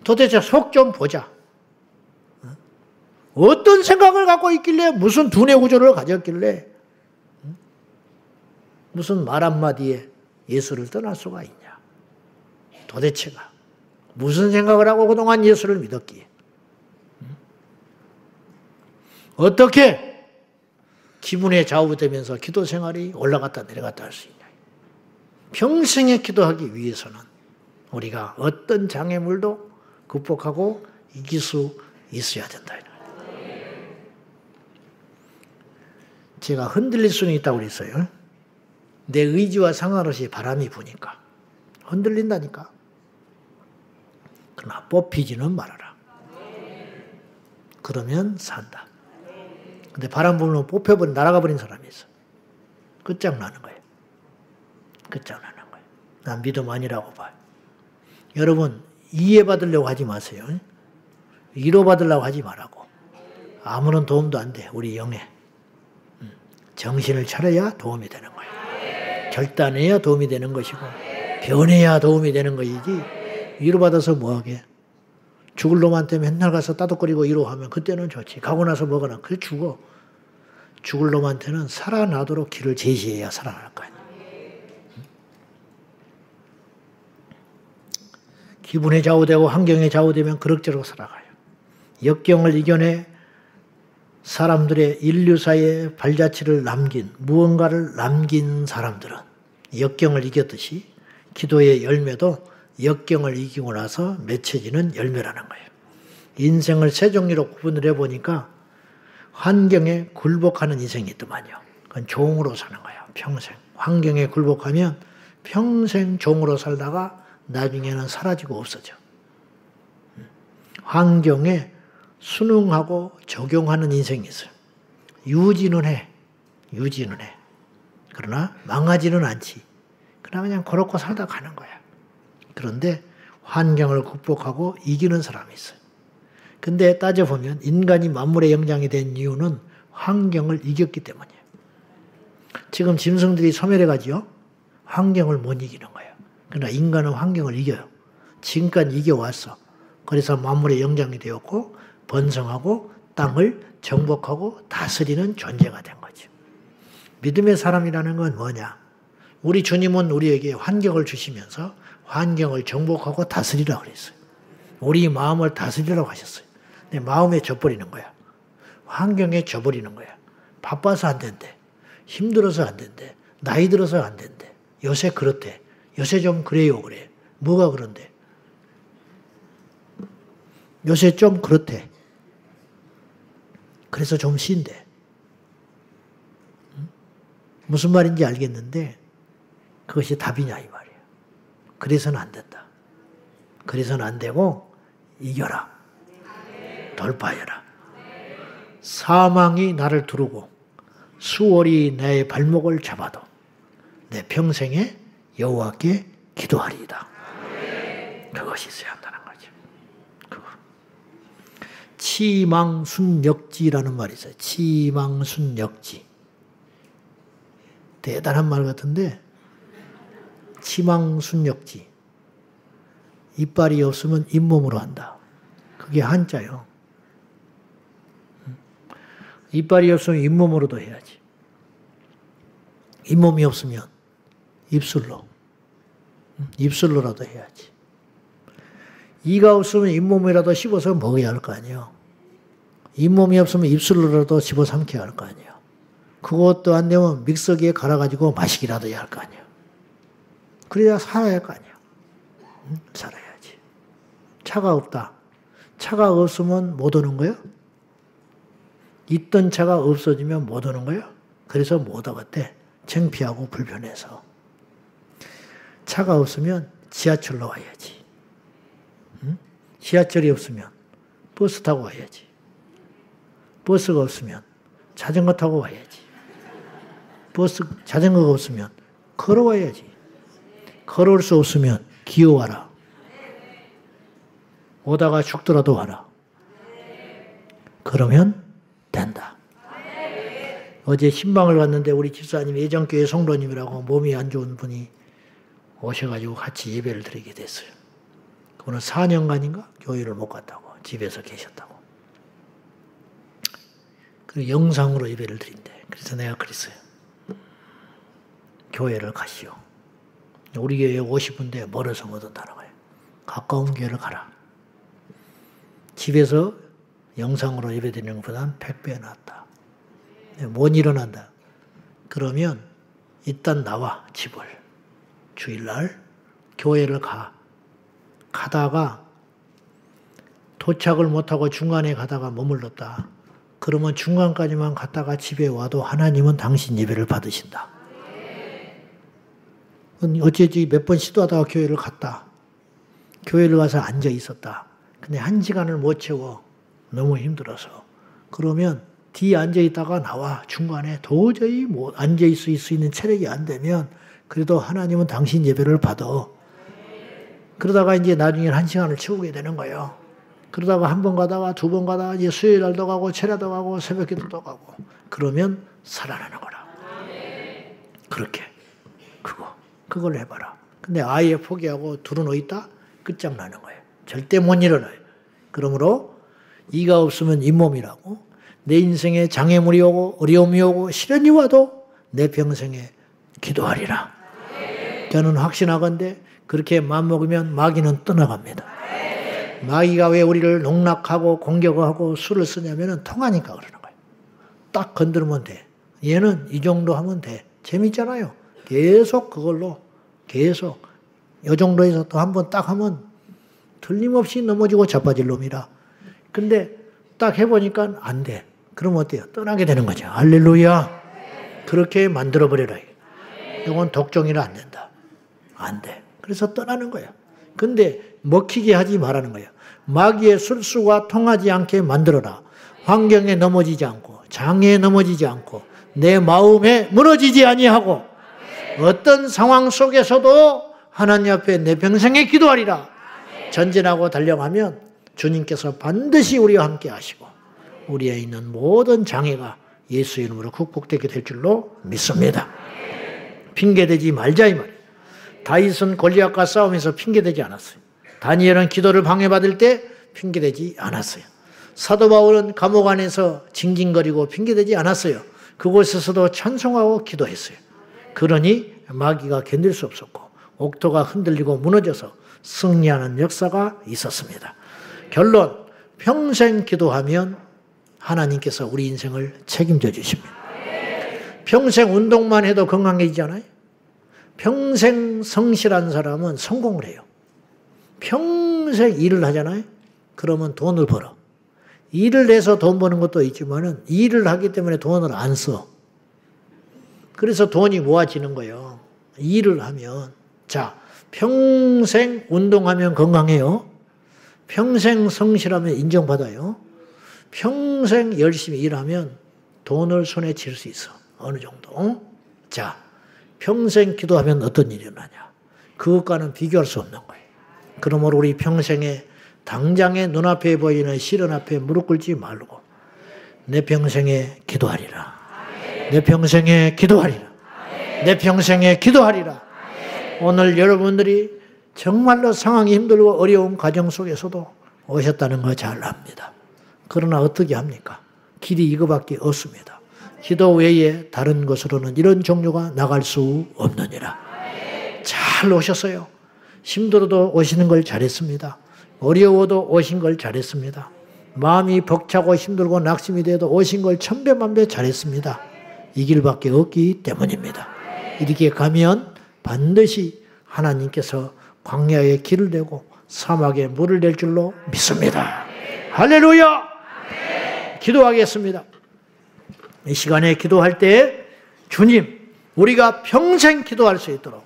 도대체 속 좀 보자. 어떤 생각을 갖고 있길래, 무슨 두뇌 구조를 가졌길래, 무슨 말 한마디에 예수를 떠날 수가 있냐? 도대체가 무슨 생각을 하고 그동안 예수를 믿었기에? 어떻게 기분에 좌우되면서 기도 생활이 올라갔다 내려갔다 할 수 있냐? 평생에 기도하기 위해서는 우리가 어떤 장애물도 극복하고 이길 수 있어야 된다. 제가 흔들릴 수는 있다고 그랬어요. 내 의지와 상관없이 바람이 부니까 흔들린다니까. 그러나 뽑히지는 말아라. 그러면 산다. 근데 바람 불면 뽑혀버린, 날아가버린 사람이 있어. 끝장나는 거예요. 끝장나는 거예요. 난 믿음 아니라고 봐요. 여러분, 이해받으려고 하지 마세요. 위로받으려고 하지 말라고. 아무런 도움도 안 돼, 우리 영에. 정신을 차려야 도움이 되는 거예요. 결단해야 도움이 되는 것이고, 변해야 도움이 되는 것이지, 위로받아서 뭐하게. 죽을 놈한테 맨날 가서 따독거리고 위로하면 그때는 좋지. 가고 나서 뭐가 그래 죽어. 죽을 놈한테는 살아나도록 길을 제시해야 살아날 거야. 기분에 좌우되고 환경에 좌우되면 그럭저럭 살아가요. 역경을 이겨내 사람들의 인류사의 발자취를 남긴, 무언가를 남긴 사람들은 역경을 이겼듯이 기도의 열매도 역경을 이기고 나서 맺혀지는 열매라는 거예요. 인생을 세 종류로 구분을 해보니까 환경에 굴복하는 인생이 있더만요. 그건 종으로 사는 거예요. 평생. 환경에 굴복하면 평생 종으로 살다가 나중에는 사라지고 없어져. 환경에 순응하고 적용하는 인생이 있어요. 유지는 해. 유지는 해. 그러나 망하지는 않지. 그러나 그냥 그렇고 살다 가는 거야. 그런데 환경을 극복하고 이기는 사람이 있어요. 근데 따져보면 인간이 만물의 영장이 된 이유는 환경을 이겼기 때문이에요. 지금 짐승들이 소멸해가지요. 환경을 못 이기는 거예요. 그러나 인간은 환경을 이겨요. 지금까지 이겨왔어. 그래서 만물의 영장이 되었고 번성하고 땅을 정복하고 다스리는 존재가 된 거죠. 믿음의 사람이라는 건 뭐냐? 우리 주님은 우리에게 환경을 주시면서 환경을 정복하고 다스리라고 그랬어요. 우리 마음을 다스리라고 하셨어요. 내 마음에 져버리는 거야. 환경에 져버리는 거야. 바빠서 안 된대. 힘들어서 안 된대. 나이 들어서 안 된대. 요새 그렇대. 요새 좀 그래요 그래. 뭐가 그런데? 요새 좀 그렇대. 그래서 좀 쉰대. 무슨 말인지 알겠는데 그것이 답이냐 이 말이에요. 그래서는 안 된다. 그래서는 안 되고 이겨라. 돌파해라. 사망이 나를 두르고 수월이 내 발목을 잡아도 내 평생에 여호와께 기도하리이다. 그것이 있어야 한다는 거죠. 그거. 치망순역지라는 말이 있어요. 치망순역지. 대단한 말 같은데 치망순역지. 이빨이 없으면 잇몸으로 한다. 그게 한자요. 이빨이 없으면 잇몸으로도 해야지. 잇몸이 없으면 입술로. 입술로라도 해야지. 이가 없으면 잇몸이라도 씹어서 먹어야 할 거 아니에요. 잇몸이 없으면 입술로라도 씹어 삼켜야 할 거 아니에요. 그것도 안 되면 믹서기에 갈아가지고 마시기라도 해야 할 거 아니에요. 그래야 살아야 할 거 아니에요. 살아야지. 차가 없다. 차가 없으면 못 오는 거예요? 있던 차가 없어지면 못 오는 거예요? 그래서 못 오겠대. 창피하고 불편해서. 차가 없으면 지하철로 와야지. 응? 지하철이 없으면 버스 타고 와야지. 버스가 없으면 자전거 타고 와야지. 자전거가 없으면 걸어와야지. 걸어올 수 없으면 기어와라. 오다가 죽더라도 와라. 그러면 된다. 어제 신방을 갔는데 우리 집사님 예전교회 성도님이라고 몸이 안 좋은 분이 오셔가지고 같이 예배를 드리게 됐어요. 그분은 4년간인가 교회를 못 갔다고 집에서 계셨다고. 그리고 영상으로 예배를 드린대. 그래서 내가 그랬어요. 교회를 가시오. 우리 교회에 50분대 멀어서 못 온다는 거예요. 가까운 교회를 가라. 집에서 영상으로 예배 드리는 것보다는 100배 낫다. 못 일어난다. 그러면 일단 나와 집을. 주일날 교회를 가. 가다가 도착을 못하고 중간에 가다가 머물렀다. 그러면 중간까지만 갔다가 집에 와도 하나님은 당신 예배를 받으신다. 어찌지 몇 번 시도하다가 교회를 갔다. 교회를 가서 앉아 있었다. 근데 1시간을 못 채워. 너무 힘들어서. 그러면 뒤에 앉아 있다가 나와. 중간에 도저히 못 앉아 있을 수 있는 체력이 안 되면 그래도 하나님은 당신 예배를 받아. 그러다가 이제 나중에 1시간을 채우게 되는 거예요. 그러다가 한 번 가다가 두 번 가다가 이제 수요일 날도 가고 철야도 가고 새벽기도도 가고 그러면 살아나는 거라. 그렇게 그걸 해봐라. 근데 아예 포기하고 둘은 어디있다? 끝장나는 거예요. 절대 못 일어나요. 그러므로 이가 없으면 잇몸이라고 내 인생에 장애물이 오고 어려움이 오고 시련이 와도 내 평생에 기도하리라. 저는 확신하건대 그렇게 마음먹으면 마귀는 떠나갑니다. 마귀가 왜 우리를 농락하고 공격하고 수를 쓰냐면 통하니까 그러는 거예요. 딱 건드리면 돼. 얘는 이 정도 하면 돼. 재밌잖아요. 계속 그걸로 계속 이 정도에서 또 한 번 딱 하면 틀림없이 넘어지고 자빠질 놈이라. 근데 딱 해보니까 안 돼. 그럼 어때요? 떠나게 되는 거죠. 할렐루야. 그렇게 만들어버려라. 이건 독종이라 안 된다. 안 돼. 그래서 떠나는 거예요. 근데 먹히게 하지 말라는 거예요. 마귀의 술수가 통하지 않게 만들어라. 환경에 넘어지지 않고 장애에 넘어지지 않고 내 마음에 무너지지 아니하고 어떤 상황 속에서도 하나님 앞에 내 평생에 기도하리라. 전진하고 달려가면 주님께서 반드시 우리와 함께 하시고 우리에 있는 모든 장애가 예수 이름으로 극복되게 될 줄로 믿습니다. 핑계대지 말자 이 말이에요. 다윗은 골리앗과 싸우면서 핑계대지 않았어요. 다니엘은 기도를 방해받을 때 핑계대지 않았어요. 사도 바울은 감옥 안에서 징징거리고 핑계대지 않았어요. 그곳에서도 찬송하고 기도했어요. 그러니 마귀가 견딜 수 없었고 옥토가 흔들리고 무너져서 승리하는 역사가 있었습니다. 결론, 평생 기도하면 하나님께서 우리 인생을 책임져 주십니다. 평생 운동만 해도 건강해지잖아요. 평생 성실한 사람은 성공을 해요. 평생 일을 하잖아요. 그러면 돈을 벌어. 일을 해서 돈 버는 것도 있지만은 일을 하기 때문에 돈을 안 써. 그래서 돈이 모아지는 거예요. 일을 하면. 자, 평생 운동하면 건강해요. 평생 성실하면 인정받아요. 평생 열심히 일하면 돈을 손에 쥘 수 있어. 어느 정도. 자, 평생 기도하면 어떤 일이 일어나냐. 그것과는 비교할 수 없는 거예요. 그러므로 우리 평생에 당장에 눈앞에 보이는 시련 앞에 무릎 꿇지 말고 내 평생에 기도하리라. 내 평생에 기도하리라. 내 평생에 기도하리라. 오늘 여러분들이 정말로 상황이 힘들고 어려운 가정 속에서도 오셨다는 거 잘 압니다. 그러나 어떻게 합니까? 길이 이거밖에 없습니다. 기도 외에 다른 것으로는 이런 종류가 나갈 수 없느니라. 잘 오셨어요. 힘들어도 오시는 걸 잘했습니다. 어려워도 오신 걸 잘했습니다. 마음이 벅차고 힘들고 낙심이 돼도 오신 걸 천배만배 잘했습니다. 이 길밖에 없기 때문입니다. 이렇게 가면 반드시 하나님께서 광야에 길을 내고 사막에 물을 낼 줄로 믿습니다. 할렐루야! 기도하겠습니다. 이 시간에 기도할 때 주님, 우리가 평생 기도할 수 있도록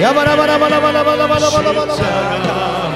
야바라바라바라바라바라바라바라바라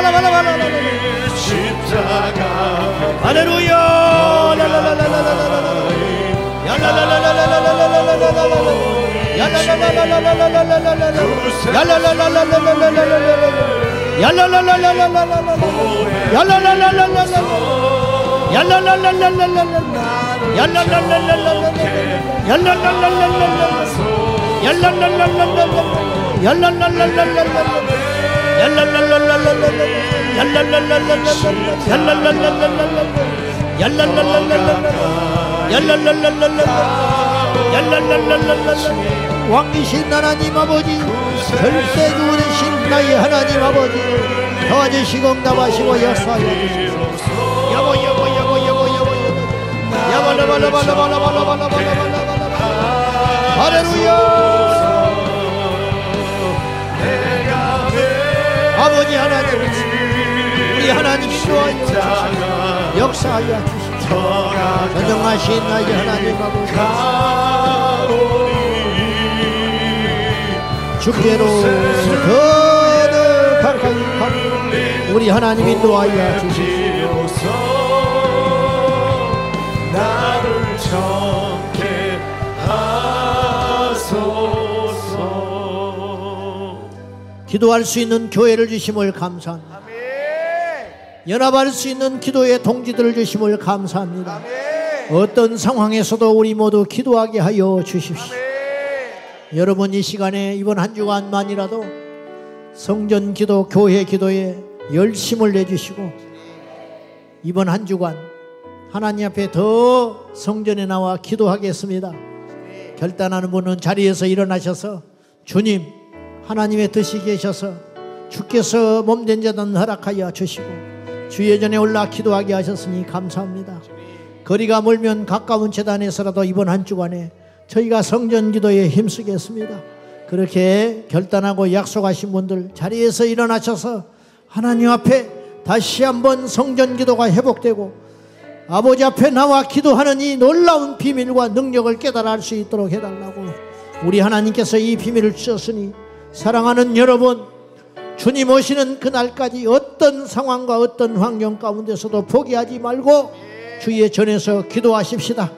할렐루야. 왕이신 하나님 아버지, 절대 누구되신 나의 하나님 아버지, 도와주시고 응답하시고 역사하여 주시옵소서. 할렐루야. 아버지 하나님, 우리 하나님 인도하여 주시옵소서. 역사하여 주시옵소서. 전능하신 나의 하나님 아버지, 주께로 더 가까이 가는 우리 하나님 인도하여 주시옵소서. 나를 정케 하소서. 기도할 수 있는 교회를 주심을 감사합니다. 아멘. 연합할 수 있는 기도의 동지들을 주심을 감사합니다. 아멘. 어떤 상황에서도 우리 모두 기도하게 하여 주십시오. 아멘. 여러분, 이 시간에 이번 한 주간만이라도 성전 기도, 교회 기도에 열심을 내주시고 이번 한 주간 하나님 앞에 더 성전에 나와 기도하겠습니다. 결단하는 분은 자리에서 일어나셔서 주님, 하나님의 뜻이 계셔서 주께서 몸된 자는 허락하여 주시고 주의 전에 올라 기도하게 하셨으니 감사합니다. 거리가 멀면 가까운 재단에서라도 이번 한 주간에 저희가 성전 기도에 힘쓰겠습니다. 그렇게 결단하고 약속하신 분들 자리에서 일어나셔서 하나님 앞에 다시 한번 성전 기도가 회복되고 아버지 앞에 나와 기도하는 이 놀라운 비밀과 능력을 깨달아 알 수 있도록 해달라고. 우리 하나님께서 이 비밀을 주셨으니 사랑하는 여러분, 주님 오시는 그날까지 어떤 상황과 어떤 환경 가운데서도 포기하지 말고 주의 전에서 기도하십시다.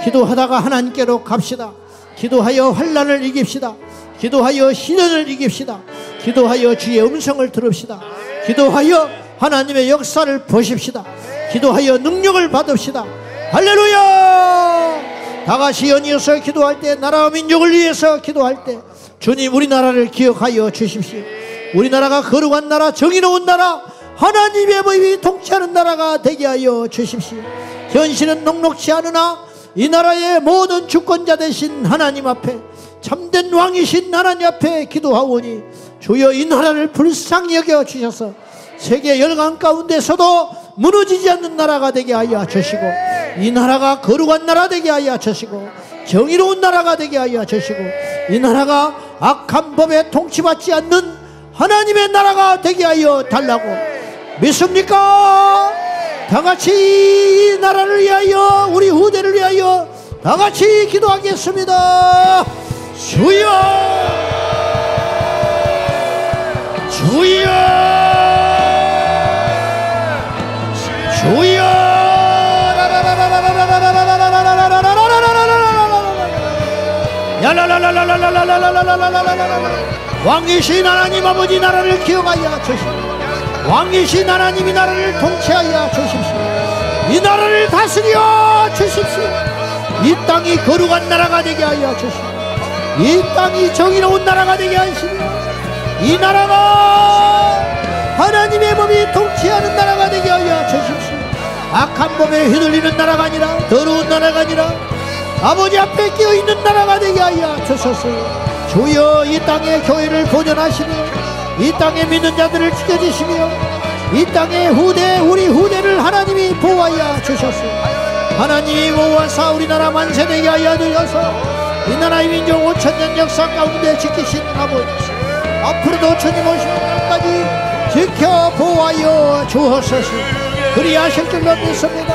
기도하다가 하나님께로 갑시다. 기도하여 환난을 이깁시다. 기도하여 시련을 이깁시다. 기도하여 주의 음성을 들읍시다. 기도하여 하나님의 역사를 보십시다. 기도하여 능력을 받읍시다. 할렐루야. 다같이 연이어서 기도할 때, 나라와 민족을 위해서 기도할 때 주님, 우리나라를 기억하여 주십시오. 우리나라가 거룩한 나라, 정의로운 나라, 하나님의 법이 통치하는 나라가 되게 하여 주십시오. 현실은 녹록치 않으나 이 나라의 모든 주권자 되신 하나님 앞에, 참된 왕이신 하나님 앞에 기도하오니 주여 이 나라를 불쌍히 여겨 주셔서 세계 열강 가운데서도 무너지지 않는 나라가 되게 하여 주시고 이 나라가 거룩한 나라 되게 하여 주시고 정의로운 나라가 되게 하여 주시고 이 나라가 악한 법에 통치받지 않는 하나님의 나라가 되게 하여 달라고 믿습니까? 다같이 이 나라를 위하여, 우리 후대를 위하여 다같이 기도하겠습니다. 주여, 주여, 주여. 왕이신 하나님 아버지, 나라를 기억하여 주시옵소서. 왕이신 하나님이 나라를 통치하여 주십시오. 이 나라를 다스려 주십시오. 이 땅이 거룩한 나라가 되게 하여 주시오. 이 땅이 정의로운 나라가 되게 하시며 이 나라가 하나님의 법이 통치하는 나라가 되게 하여 주십시오. 악한 법에 휘둘리는 나라가 아니라, 더러운 나라가 아니라 아버지 앞에 끼어있는 나라가 되게 하여 주소서. 주여, 이 땅의 교회를 보존하시며 이 땅에 믿는 자들을 지켜주시며 이 땅의 후대, 우리 후대를 하나님이 보호하여 주셨소. 하나님이 보호하사 우리나라 만세되게 하여 주셔서 이 나라의 민족 5000년 역사 가운데 지키신 아버지, 앞으로도 주님 오시는 날까지 지켜 보호하여 주옵소서. 그리하실 줄로 믿습니다.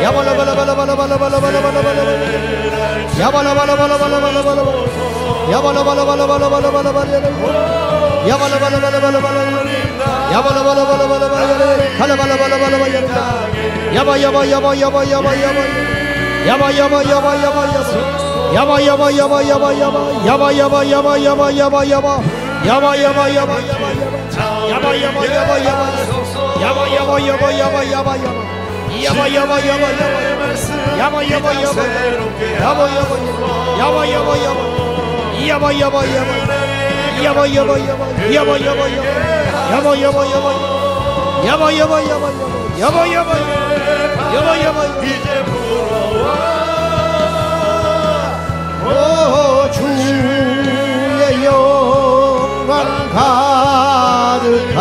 주의 영광 가득한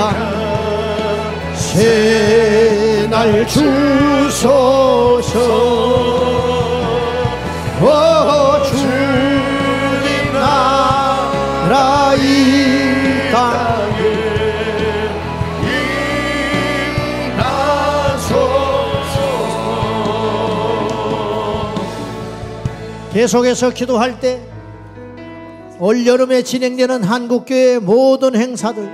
새날 주소서. 주님 나라 이 땅에 임하소서. 계속해서 기도할 때 올여름에 진행되는 한국교회 모든 행사들,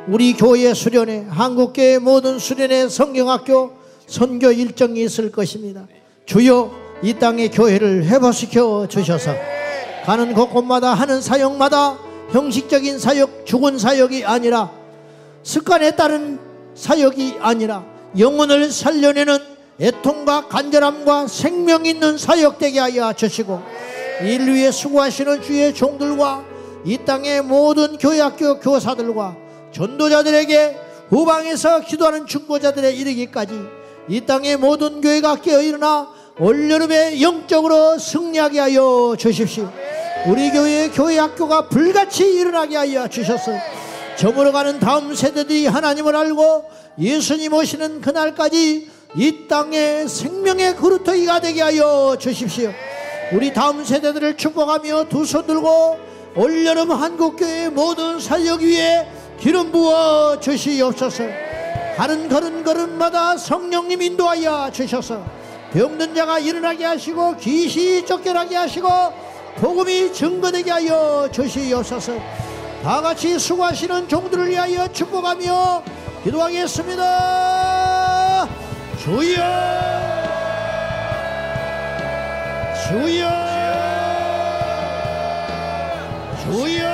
우리 교회 수련회, 한국교회 모든 수련회 성경학교 선교 일정이 있을 것입니다. 주여 이 땅의 교회를 회복시켜 주셔서 가는 곳곳마다 하는 사역마다 형식적인 사역, 죽은 사역이 아니라 습관에 따른 사역이 아니라 영혼을 살려내는 애통과 간절함과 생명 있는 사역 되게 하여 주시고, 인류에 수고하시는 주의 종들과 이 땅의 모든 교회학교 교사들과 전도자들에게 후방에서 기도하는 중보자들에 이르기까지 이 땅의 모든 교회가 깨어일어나 올여름에 영적으로 승리하게 하여 주십시오. 우리 교회의 교회학교가 불같이 일어나게 하여 주셔서 저물어가는 다음 세대들이 하나님을 알고 예수님 오시는 그날까지 이 땅에 생명의 그루터기가 되게 하여 주십시오. 우리 다음 세대들을 축복하며 두 손 들고 올여름 한국교회의 모든 사역 위에 기름 부어 주시옵소서. 가는 걸음마다 성령님 인도하여 주셔서 병든 자가 일어나게 하시고 귀신이 쫓겨나게 하시고 복음이 증거되게 하여 주시옵소서. 다같이 수고하시는 종들을 위하여 축복하며 기도하겠습니다. 주여, 주여, 주여.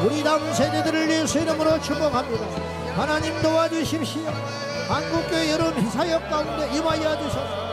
우리 다음 세대들을 예수 이름으로 축복합니다. 하나님 도와주십시오. 한국교회 여러분 사역 가운데 임하여 주소서.